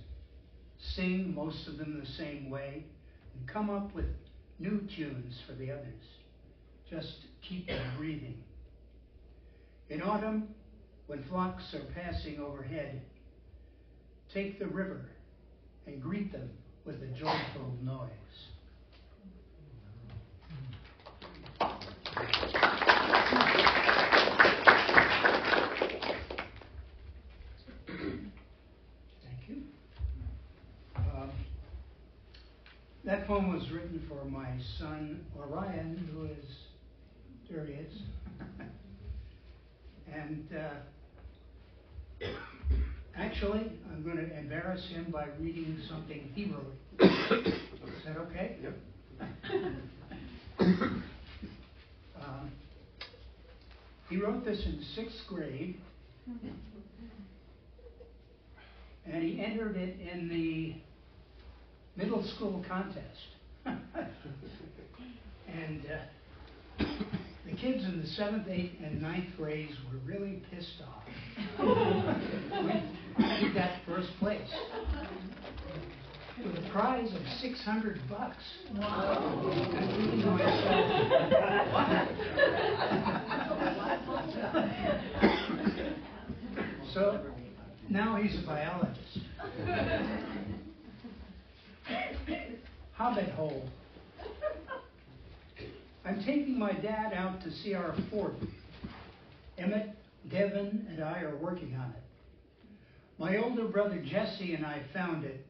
sing most of them the same way, and come up with new tunes for the others. Just keep them breathing. In autumn, when flocks are passing overhead, take the river and greet them with a joyful noise. Thank you. That poem was written for my son Orion, who is, there he is. And actually, I'm going to embarrass him by reading something he wrote. Is that okay? Yep. He wrote this in 6th grade, and he entered it in the middle school contest. And the kids in the 7th, 8th, and 9th grades were really pissed off. He got first place with a prize of $600. Wow. I'm thinking to myself, so now he's a biologist. Hobbit hole. I'm taking my dad out to see our fort. Emmett, Devin, and I are working on it. My older brother Jesse and I found it,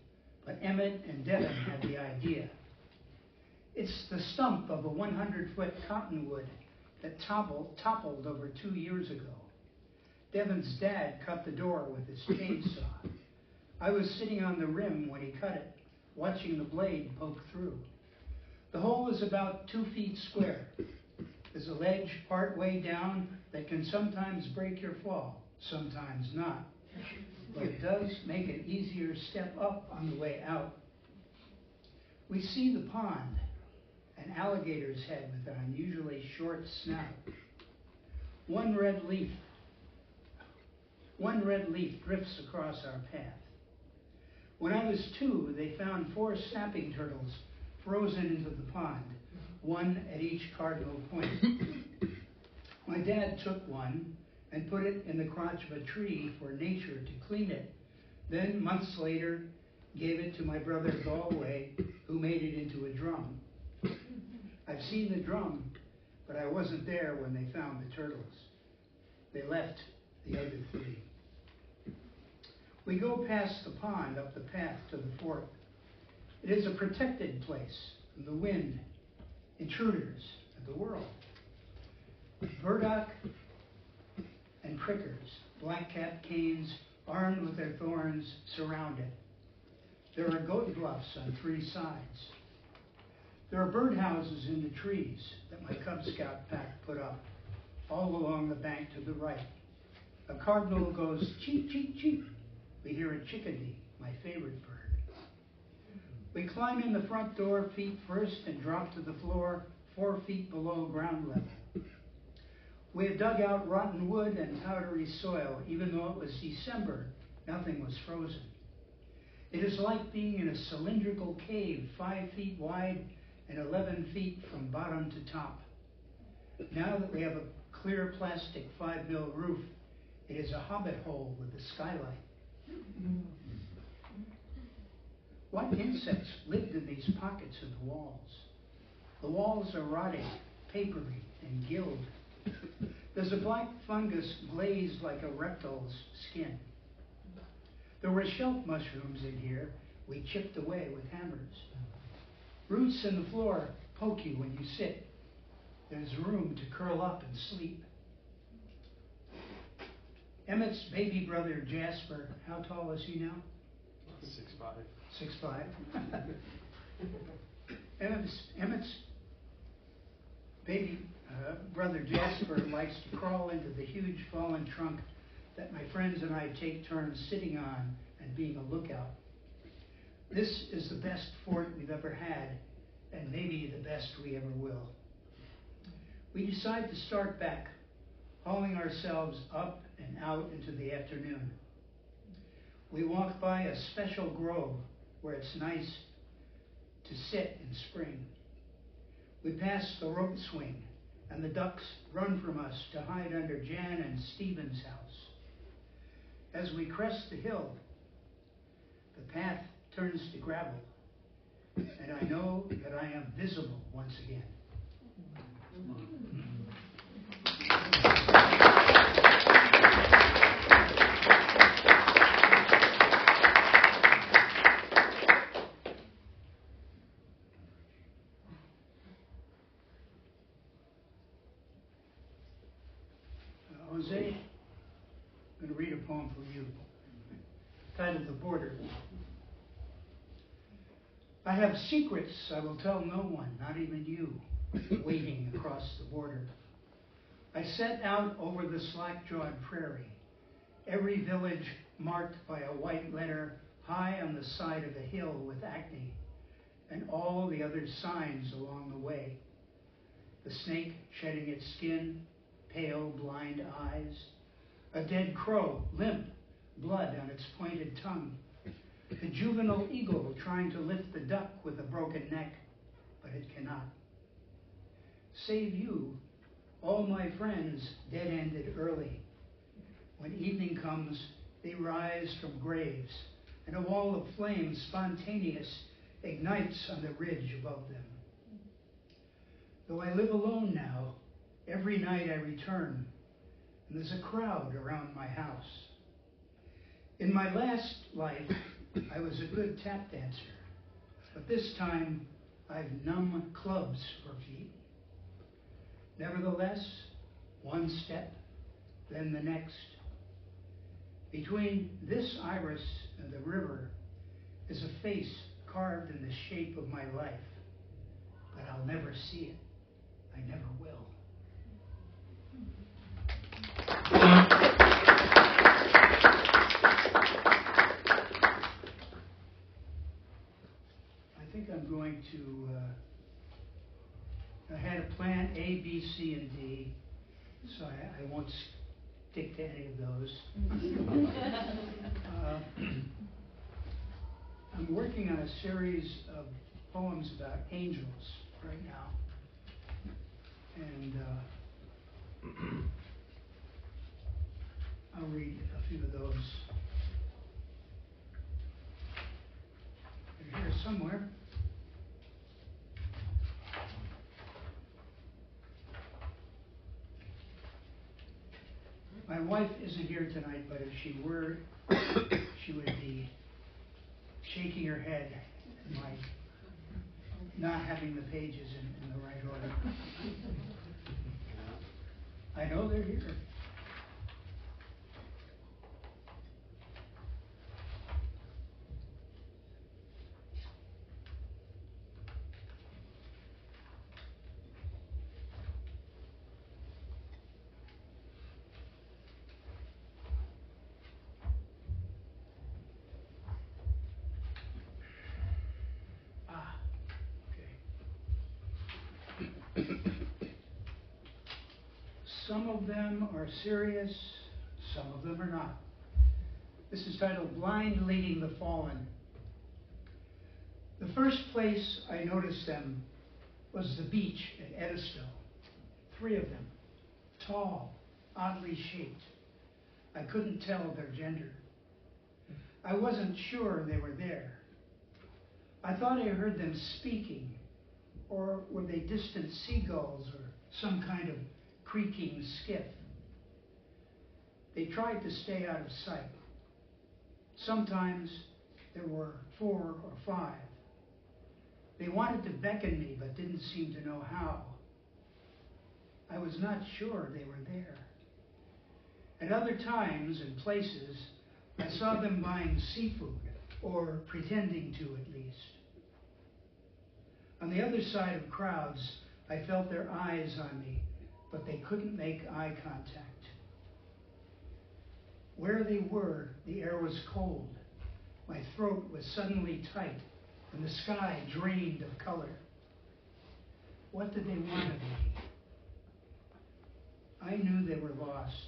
but Emmett and Devin had the idea. It's the stump of a 100-foot cottonwood that toppled over 2 years ago. Devin's dad cut the door with his chainsaw. I was sitting on the rim when he cut it, watching the blade poke through. The hole is about 2 feet square. There's a ledge part way down that can sometimes break your fall, sometimes not. But it does make an easier step up on the way out. We see the pond, an alligator's head with an unusually short snout. One red leaf drifts across our path. When I was 2, they found 4 snapping turtles frozen into the pond, one at each cardinal point. My dad took one and put it in the crotch of a tree for nature to clean it. Then, months later, gave it to my brother Galway, who made it into a drum. I've seen the drum, but I wasn't there when they found the turtles. They left the other 3. We go past the pond up the path to the fort. It is a protected place from the wind, intruders, and the world. Burdock and prickers, black-capped canes, armed with their thorns, surround it. There are goat bluffs on 3 sides. There are birdhouses in the trees that my Cub Scout pack put up, all along the bank to the right. A cardinal goes cheep, cheep, cheep. We hear a chickadee, my favorite bird. We climb in the front door feet first and drop to the floor 4 feet below ground level. We had dug out rotten wood and powdery soil. Even though it was December, nothing was frozen. It is like being in a cylindrical cave 5 feet wide and 11 feet from bottom to top. Now that we have a clear plastic 5mm roof, it is a hobbit hole with a skylight. What insects lived in these pockets of the walls? The walls are rotting, papery, and gilled. There's a black fungus glazed like a reptile's skin. There were shelf mushrooms in here we chipped away with hammers. Roots in the floor poke you when you sit. There's room to curl up and sleep. Emmett's baby brother Jasper, how tall is he now? 6'5". 6'5". Emmett's baby, Brother Jasper likes to crawl into the huge fallen trunk that my friends and I take turns sitting on and being a lookout. This is the best fort we've ever had, and maybe the best we ever will. We decide to start back, hauling ourselves up and out into the afternoon. We walk by a special grove where it's nice to sit in spring. We pass the rope swing, and the ducks run from us to hide under Jan and Stephen's house. As we crest the hill, the path turns to gravel, and I know that I am visible once again. Jose, I'm going to read a poem for you, titled The Border. I have secrets I will tell no one, not even you, waiting across the border. I set out over the slack-jawed prairie, every village marked by a white letter high on the side of a hill with acne, and all the other signs along the way. The snake shedding its skin, pale, blind eyes. A dead crow, limp, blood on its pointed tongue. The juvenile eagle trying to lift the duck with a broken neck, but it cannot. Save you, all my friends dead-ended early. When evening comes, they rise from graves, and a wall of flame spontaneous ignites on the ridge above them. Though I live alone now, every night I return, and there's a crowd around my house. In my last life, I was a good tap dancer, but this time I've numb clubs for feet. Nevertheless, one step, then the next. Between this iris and the river is a face carved in the shape of my life, but I'll never see it. I never will. I think I'm going to, I had a plan A, B, C, and D, so I won't stick to any of those. I'm working on a series of poems about angels right now. And I'll read a few of those. They're here somewhere. My wife isn't here tonight, but if she were, she would be shaking her head at my not having the pages in the right order. I know they're here. Some of them are serious, some of them are not. This is titled Blind Leading the Fallen. The first place I noticed them was the beach at Edisville. 3 of them, tall, oddly shaped. I couldn't tell their gender. I wasn't sure they were there. I thought I heard them speaking, or were they distant seagulls or some kind of creaking skiff. They tried to stay out of sight. Sometimes there were 4 or 5. They wanted to beckon me, but didn't seem to know how. I was not sure they were there. At other times and places, I saw them buying seafood, or pretending to at least. On the other side of crowds, I felt their eyes on me, but they couldn't make eye contact. Where they were, the air was cold. My throat was suddenly tight, and the sky drained of color. What did they want of me? I knew they were lost,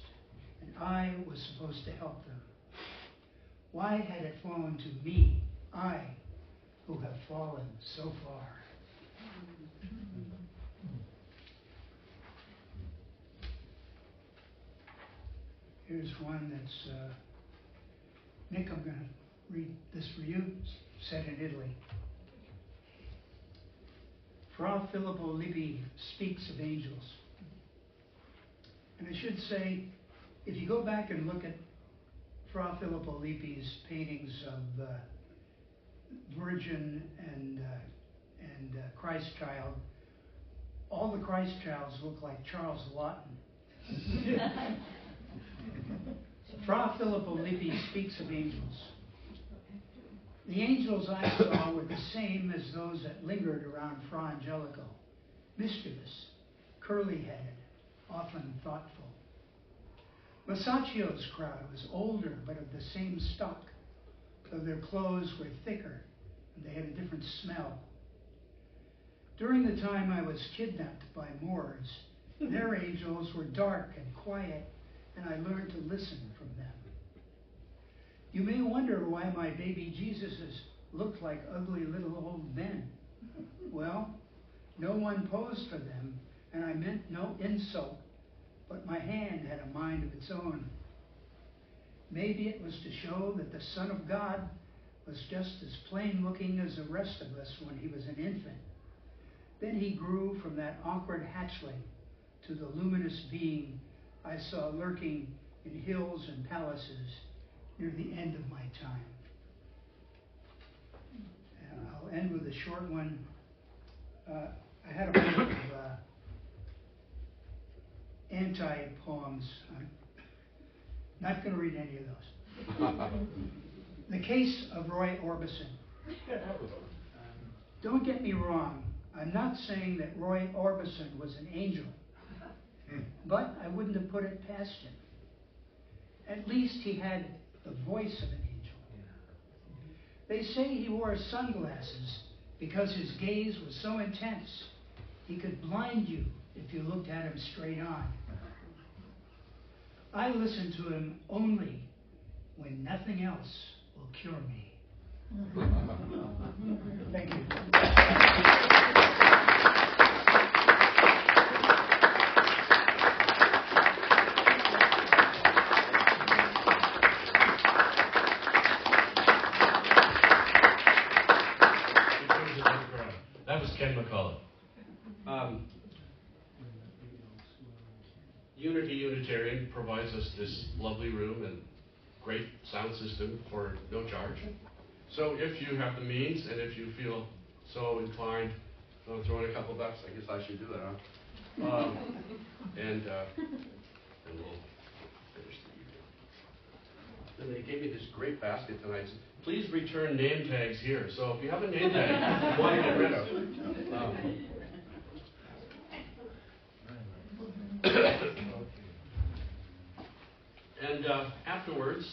and I was supposed to help them. Why had it fallen to me, I, who have fallen so far? Here's one that's, Nick, I'm going to read this for you, set in Italy. Fra Filippo Lippi speaks of angels. And I should say, if you go back and look at Fra Filippo Lippi's paintings of Virgin and Christ Child, all the Christ Childs look like Charles Lawton. Fra Filippo Lippi speaks of angels. The angels I saw were the same as those that lingered around Fra Angelico, mischievous, curly-headed, often thoughtful. Masaccio's crowd was older, but of the same stock, though their clothes were thicker and they had a different smell. During the time I was kidnapped by Moors, their angels were dark and quiet, and I learned to listen from them. You may wonder why my baby Jesuses looked like ugly little old men. Well, no one posed for them, and I meant no insult, but my hand had a mind of its own. Maybe it was to show that the Son of God was just as plain-looking as the rest of us when he was an infant. Then he grew from that awkward hatchling to the luminous being I saw lurking in hills and palaces near the end of my time. And I'll end with a short one. I had a bunch of anti-poems. I'm not going to read any of those. The Case of Roy Orbison. Don't get me wrong. I'm not saying that Roy Orbison was an angel, but I wouldn't have put it past him. At least he had the voice of an angel. They say he wore sunglasses because his gaze was so intense he could blind you if you looked at him straight on. I listen to him only when nothing else will cure me. Thank you. That was Ken McCullough. Unity Unitarian provides us this lovely room and great sound system for no charge. So if you have the means and if you feel so inclined, throw in a couple bucks. I guess I should do that, huh? And we'll finish the evening. And they gave me this great basket tonight. Please return name tags here. So if you have a name tag you want to get rid of. And afterwards,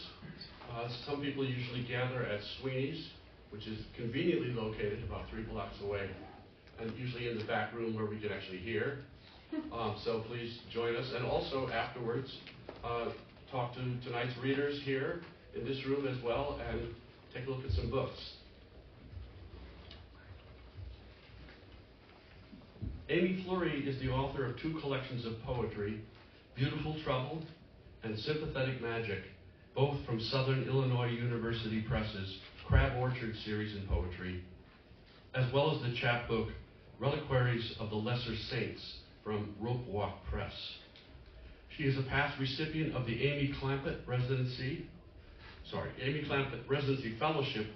some people usually gather at Sweeney's, which is conveniently located about 3 blocks away, and usually in the back room where we can actually hear. So please join us. And also afterwards, talk to tonight's readers here in this room as well, and take a look at some books. Amy Fleury is the author of 2 collections of poetry, Beautiful Trouble and Sympathetic Magic, both from Southern Illinois University Press's Crab Orchard series in poetry, as well as the chapbook Reliquaries of the Lesser Saints from Rope Walk Press. She is a past recipient of the Amy Clampett Residency Fellowship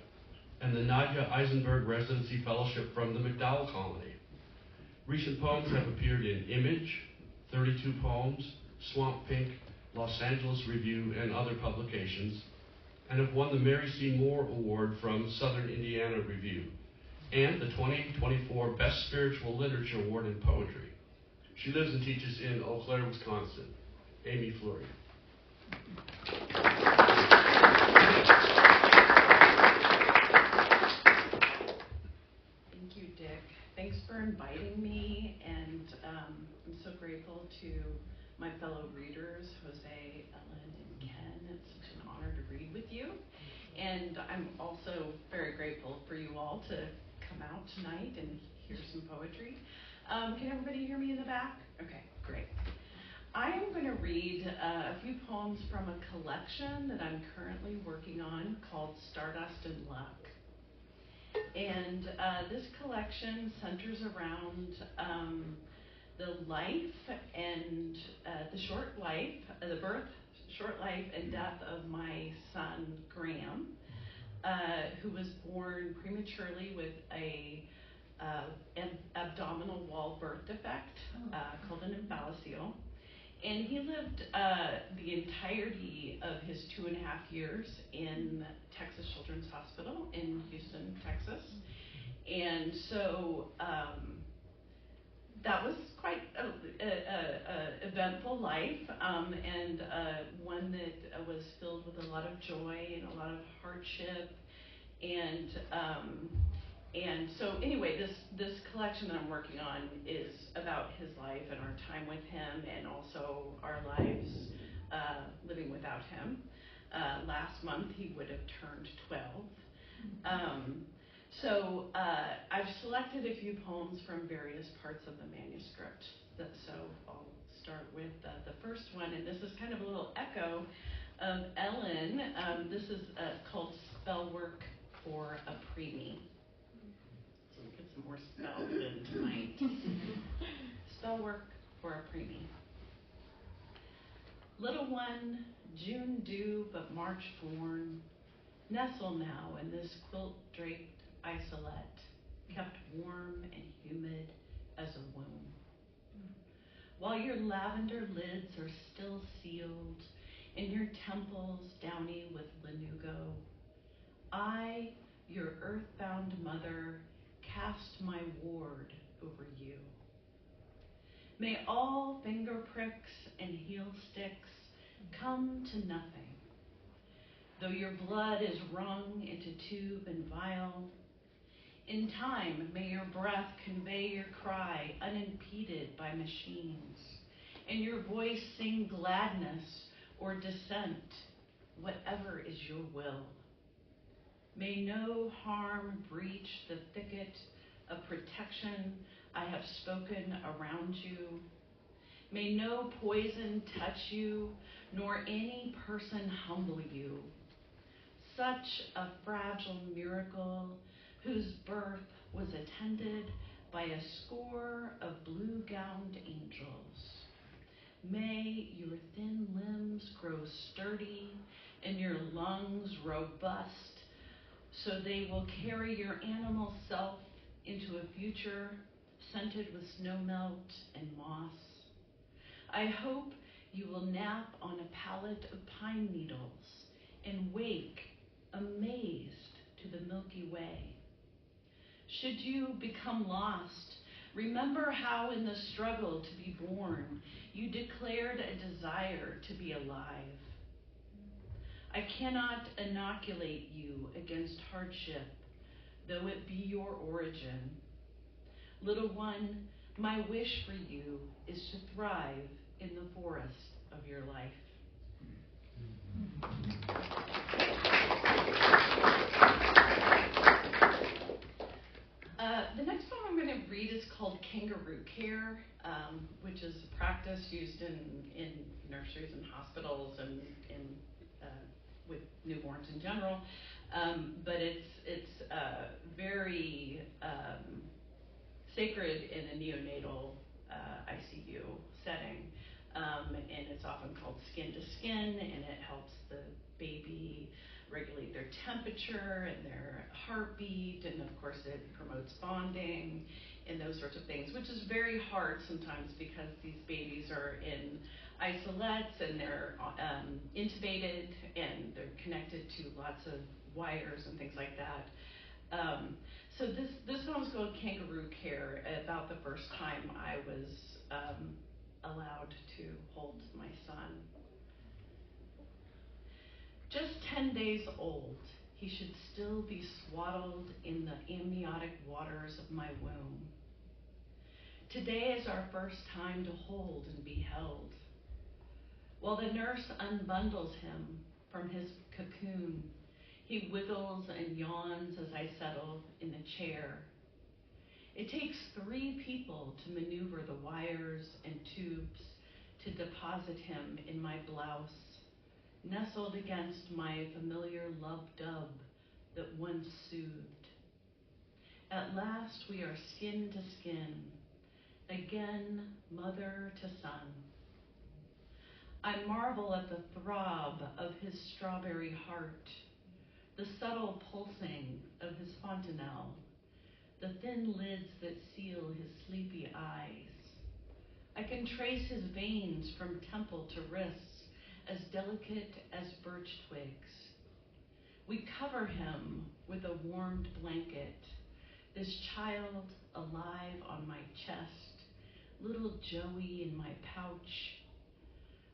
and the Nadia Eisenberg Residency Fellowship from the MacDowell Colony. Recent poems have appeared in Image, 32 Poems, Swamp Pink, Los Angeles Review, and other publications, and have won the Mary C. Moore Award from Southern Indiana Review, and the 2024 Best Spiritual Literature Award in Poetry. She lives and teaches in Eau Claire, Wisconsin. Amy Fleury. Thank you, Dick. Thanks for inviting me, and I'm so grateful to my fellow readers, Jose, Ellen, and Ken. It's such an honor to read with you. And I'm also very grateful for you all to come out tonight and hear some poetry. Can everybody hear me in the back? Okay, great. I am going to read a few poems from a collection that I'm currently working on called Stardust and Luck. And this collection centers around the life and the short life, the birth, short life, and death of my son Graham, who was born prematurely with an abdominal wall birth defect called an embalacial. And he lived the entirety of his 2.5 years in Texas Children's Hospital in Houston, Texas. And so that was quite an eventful life, and one that was filled with a lot of joy and a lot of hardship. And so anyway, this collection that I'm working on is about his life and our time with him, and also our lives living without him. Last month he would have turned 12. So I've selected a few poems from various parts of the manuscript. So I'll start with the first one, and this is kind of a little echo of Ellen. This is called Spell Work for a Preemie. So we'll get some more spells in tonight. Spell Work for a Preemie. Little one, June due but March born, nestle now in this quilt-draped isolette, kept warm and humid as a womb. While your lavender lids are still sealed, and your temples downy with lanugo, I, your earthbound mother, cast my ward over you. May all finger pricks and heel sticks come to nothing, though your blood is wrung into tube and vial. In time, may your breath convey your cry unimpeded by machines, and your voice sing gladness or dissent, whatever is your will. May no harm breach the thicket of protection I have spoken around you. May no poison touch you, nor any person humble you. Such a fragile miracle, whose birth was attended by a score of blue-gowned angels. May your thin limbs grow sturdy and your lungs robust, so they will carry your animal self into a future scented with snowmelt and moss. I hope you will nap on a pallet of pine needles and wake amazed to the Milky Way. Should you become lost, remember how in the struggle to be born, you declared a desire to be alive. I cannot inoculate you against hardship, though it be your origin. Little one, my wish for you is to thrive in the forest of your life. The next one I'm going to read is called Kangaroo Care, which is a practice used in nurseries and hospitals and with newborns in general. But it's very sacred in a neonatal ICU setting, and it's often called skin to skin, and it helps the baby regulate their temperature and their heartbeat, and of course it promotes bonding and those sorts of things, which is very hard sometimes because these babies are in isolettes and they're intubated and they're connected to lots of wires and things like that. So this one was called Kangaroo Care. About the first time I was allowed to hold my son. Just 10 days old, he should still be swaddled in the amniotic waters of my womb. Today is our first time to hold and be held. While the nurse unbundles him from his cocoon, he wiggles and yawns as I settle in the chair. It takes 3 people to maneuver the wires and tubes to deposit him in my blouse, nestled against my familiar love dub that once soothed. At last we are skin to skin, again mother to son. I marvel at the throb of his strawberry heart, the subtle pulsing of his fontanelle, the thin lids that seal his sleepy eyes. I can trace his veins from temple to wrists, as delicate as birch twigs. We cover him with a warmed blanket, this child alive on my chest, little Joey in my pouch.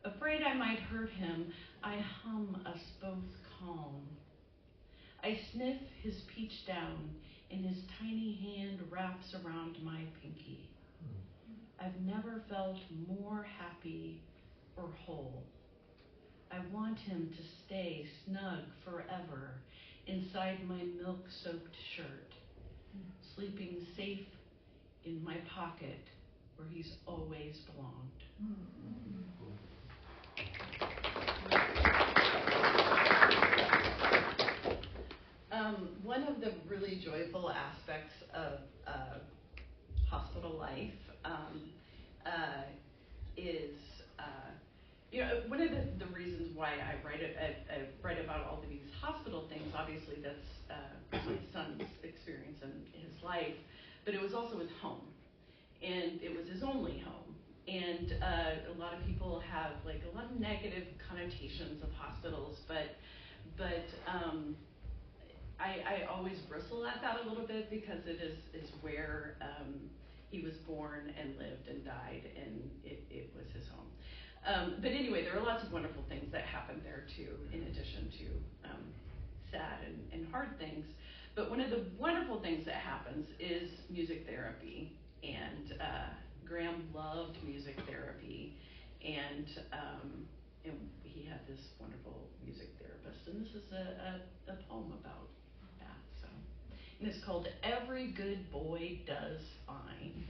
Afraid I might hurt him, I hum us both calm. I sniff his peach down, and his tiny hand wraps around my pinky. I've never felt more happy or whole. I want him to stay snug forever inside my milk-soaked shirt, sleeping safe in my pocket where he's always belonged. One of the really joyful aspects of hospital life is, one of the reasons why I write about all of these hospital things. Obviously, that's my son's experience in his life, but it was also his home, and it was his only home. And a lot of people have like a lot of negative connotations of hospitals, but I always bristle at that a little bit because it is where he was born and lived and died, and it was his home. But anyway, there are lots of wonderful things that happen there too, in addition to sad and hard things. But one of the wonderful things that happens is music therapy, and Graham loved music therapy, and he had this wonderful music therapist, and this is a poem about that. So, and it's called "Every Good Boy Does Fine."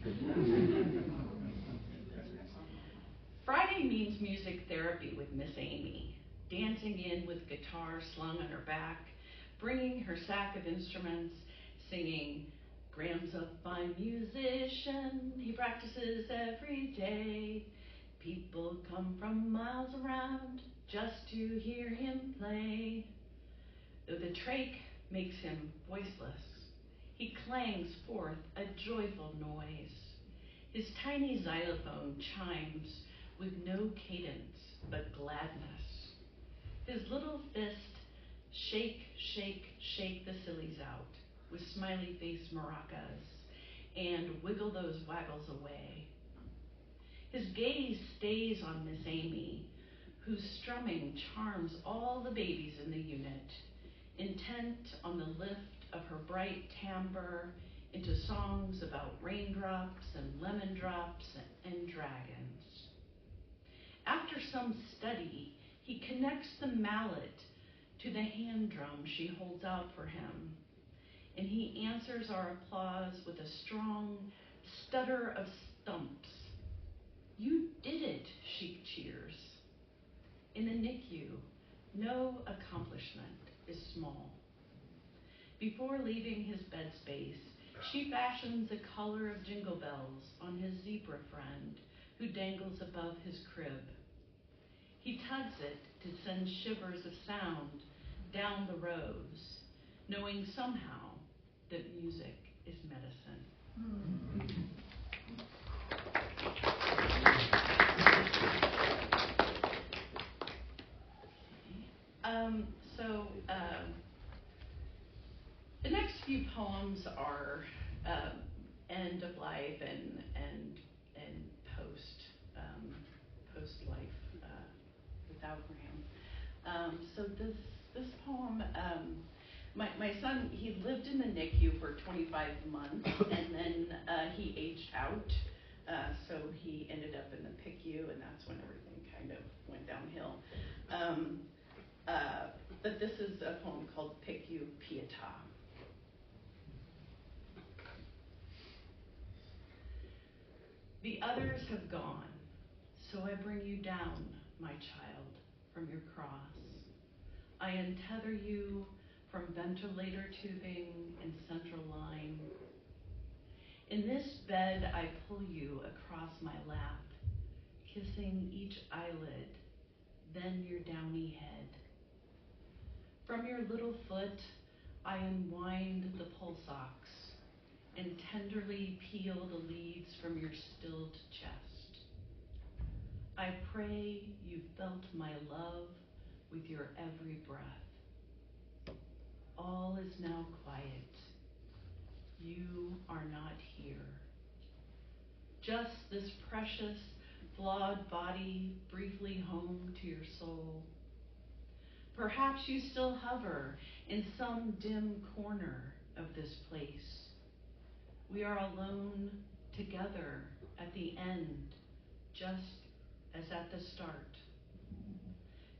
Friday means music therapy with Miss Amy, dancing in with guitar slung on her back, bringing her sack of instruments, singing, "Graham's a fine musician, he practices every day. People come from miles around just to hear him play. Though the trach makes him voiceless, he clangs forth a joyful noise. His tiny xylophone chimes with no cadence but gladness. His little fist shake, shake, shake the sillies out with smiley face maracas and wiggle those waggles away. His gaze stays on Miss Amy, whose strumming charms all the babies in the unit, intent on the lift of her bright timbre into songs about raindrops and lemon drops and dragons. After some study, he connects the mallet to the hand drum she holds out for him, and he answers our applause with a strong stutter of stumps. "You did it," she cheers. In the NICU, no accomplishment is small. Before leaving his bed space, she fashions a collar of jingle bells on his zebra friend who dangles above his crib. He tugs it to send shivers of sound down the rows, knowing somehow that music is medicine. The next few poems are end of life and post life without Graham. So this poem, my son, he lived in the NICU for 25 months, and then he aged out. So he ended up in the PICU, and that's when everything kind of went downhill. But this is a poem called PICU Pietà. The others have gone, so I bring you down, my child, from your cross. I untether you from ventilator tubing and central line. In this bed, I pull you across my lap, kissing each eyelid, then your downy head. From your little foot, I unwind the pulse ox and tenderly peel the leaves from your stilled chest. I pray you felt my love with your every breath. All is now quiet. You are not here. Just this precious, flawed body briefly home to your soul. Perhaps you still hover in some dim corner of this place. We are alone together at the end, just as at the start.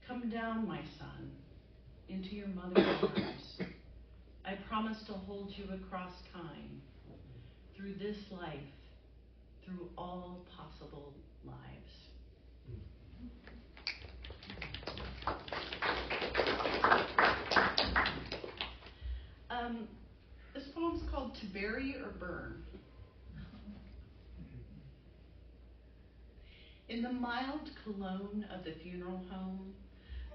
Come down, my son, into your mother's arms. I promise to hold you across time, through this life, through all possible lives. This poem's called To Bury or Burn. In the mild cologne of the funeral home,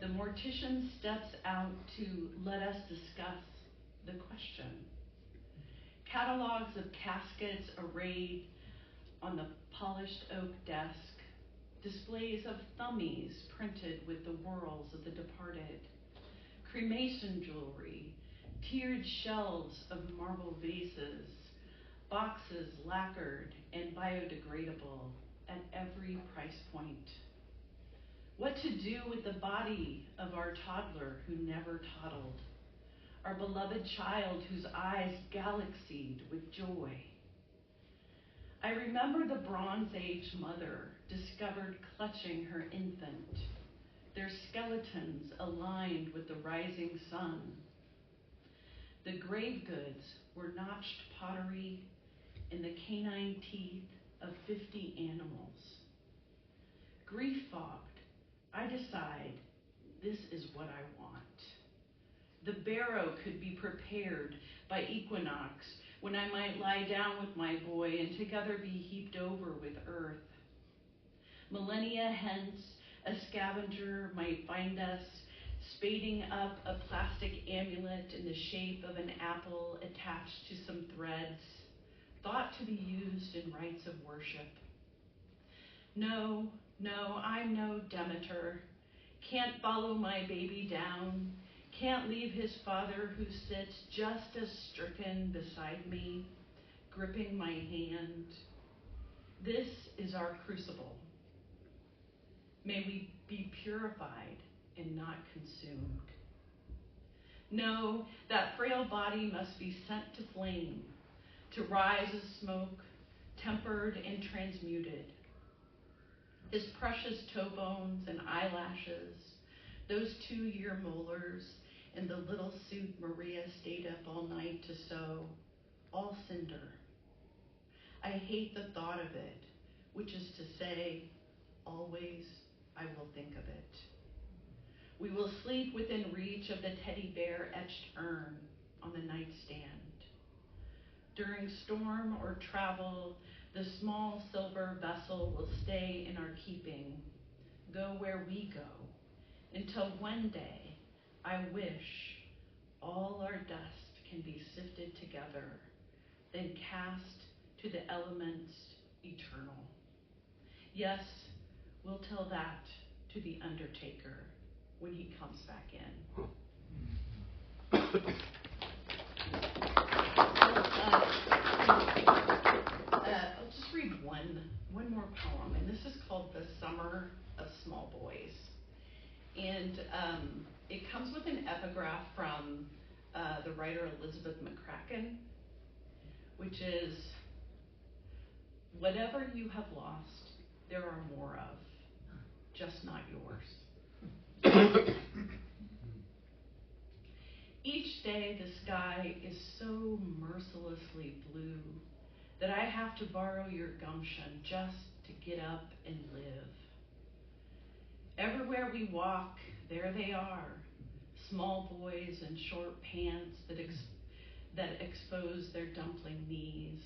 the mortician steps out to let us discuss the question. Catalogs of caskets arrayed on the polished oak desk, displays of thummies printed with the whorls of the departed, cremation jewelry, tiered shelves of marble vases, boxes lacquered and biodegradable at every price point. What to do with the body of our toddler who never toddled, our beloved child whose eyes galaxied with joy. I remember the Bronze Age mother discovered clutching her infant, their skeletons aligned with the rising sun. The grave goods were notched pottery in the canine teeth of 50 animals. Grief-fogged, I decide this is what I want. The barrow could be prepared by equinox, when I might lie down with my boy and together be heaped over with earth. Millennia hence, a scavenger might find us spading up a plastic amulet in the shape of an apple attached to some threads, thought to be used in rites of worship. No, I'm no Demeter. Can't follow my baby down. Can't leave his father who sits just as stricken beside me, gripping my hand. This is our crucible. May we be purified and not consumed. No, that frail body must be sent to flame, to rise as smoke, tempered and transmuted. His precious toe bones and eyelashes, those 2-year molars, and the little suit Maria stayed up all night to sew, all cinder. I hate the thought of it, which is to say, always I will think of it. We will sleep within reach of the teddy bear etched urn on the nightstand. During storm or travel, the small silver vessel will stay in our keeping, go where we go, until one day I wish all our dust can be sifted together, then cast to the elements eternal. Yes, we'll tell that to the undertaker when he comes back in. I'll just read one more poem, and this is called The Summer of And it comes with an epigraph from the writer Elizabeth McCracken, which is, whatever you have lost, there are more of, just not yours. Each day the sky is so mercilessly blue that I have to borrow your gumption just to get up and live. Everywhere we walk, there they are, small boys in short pants that expose their dumpling knees,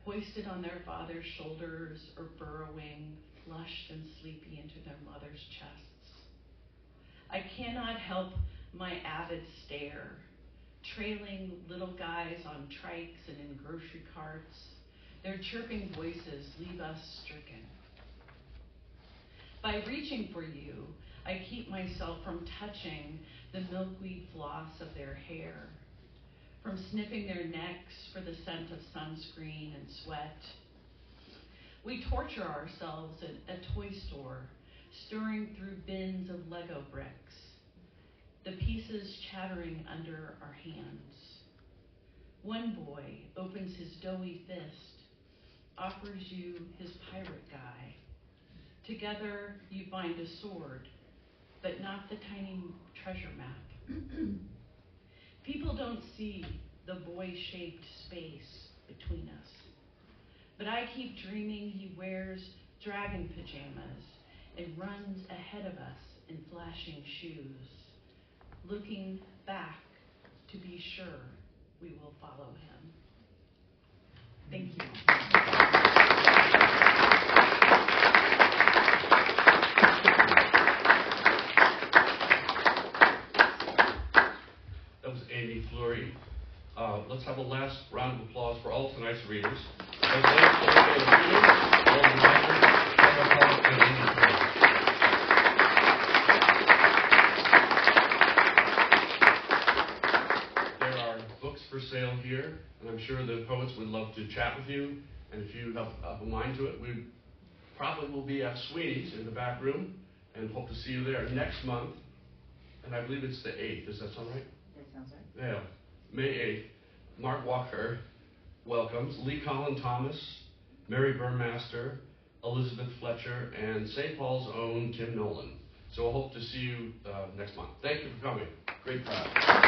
hoisted on their father's shoulders or burrowing, flushed and sleepy into their mother's chests. I cannot help my avid stare, trailing little guys on trikes and in grocery carts. Their chirping voices leave us stricken. By reaching for you, I keep myself from touching the milkweed floss of their hair, from sniffing their necks for the scent of sunscreen and sweat. We torture ourselves at a toy store, stirring through bins of Lego bricks, the pieces chattering under our hands. One boy opens his doughy fist, offers you his pirate guy. Together you find a sword, but not the tiny treasure map. People don't see the boy-shaped space between us. But I keep dreaming he wears dragon pajamas and runs ahead of us in flashing shoes, looking back to be sure we will follow him. Thank you. That was Amy Fleury. Let's have a last round of applause for all tonight's readers. And thanks to all the readers, all the writers, and Amy Fleury. There are books for sale here, and I'm sure the poets would love to chat with you. And if you have a mind to it, we probably will be at Sweeney's in the back room, and hope to see you there next month. And I believe it's the 8th. Does that sound right? That sounds right. Yeah, May 8th. Mark Walker welcomes Lee Collin Thomas, Mary Burmaster, Elizabeth Fletcher, and St. Paul's own Tim Nolan. So I hope to see you next month. Thank you for coming. Great crowd.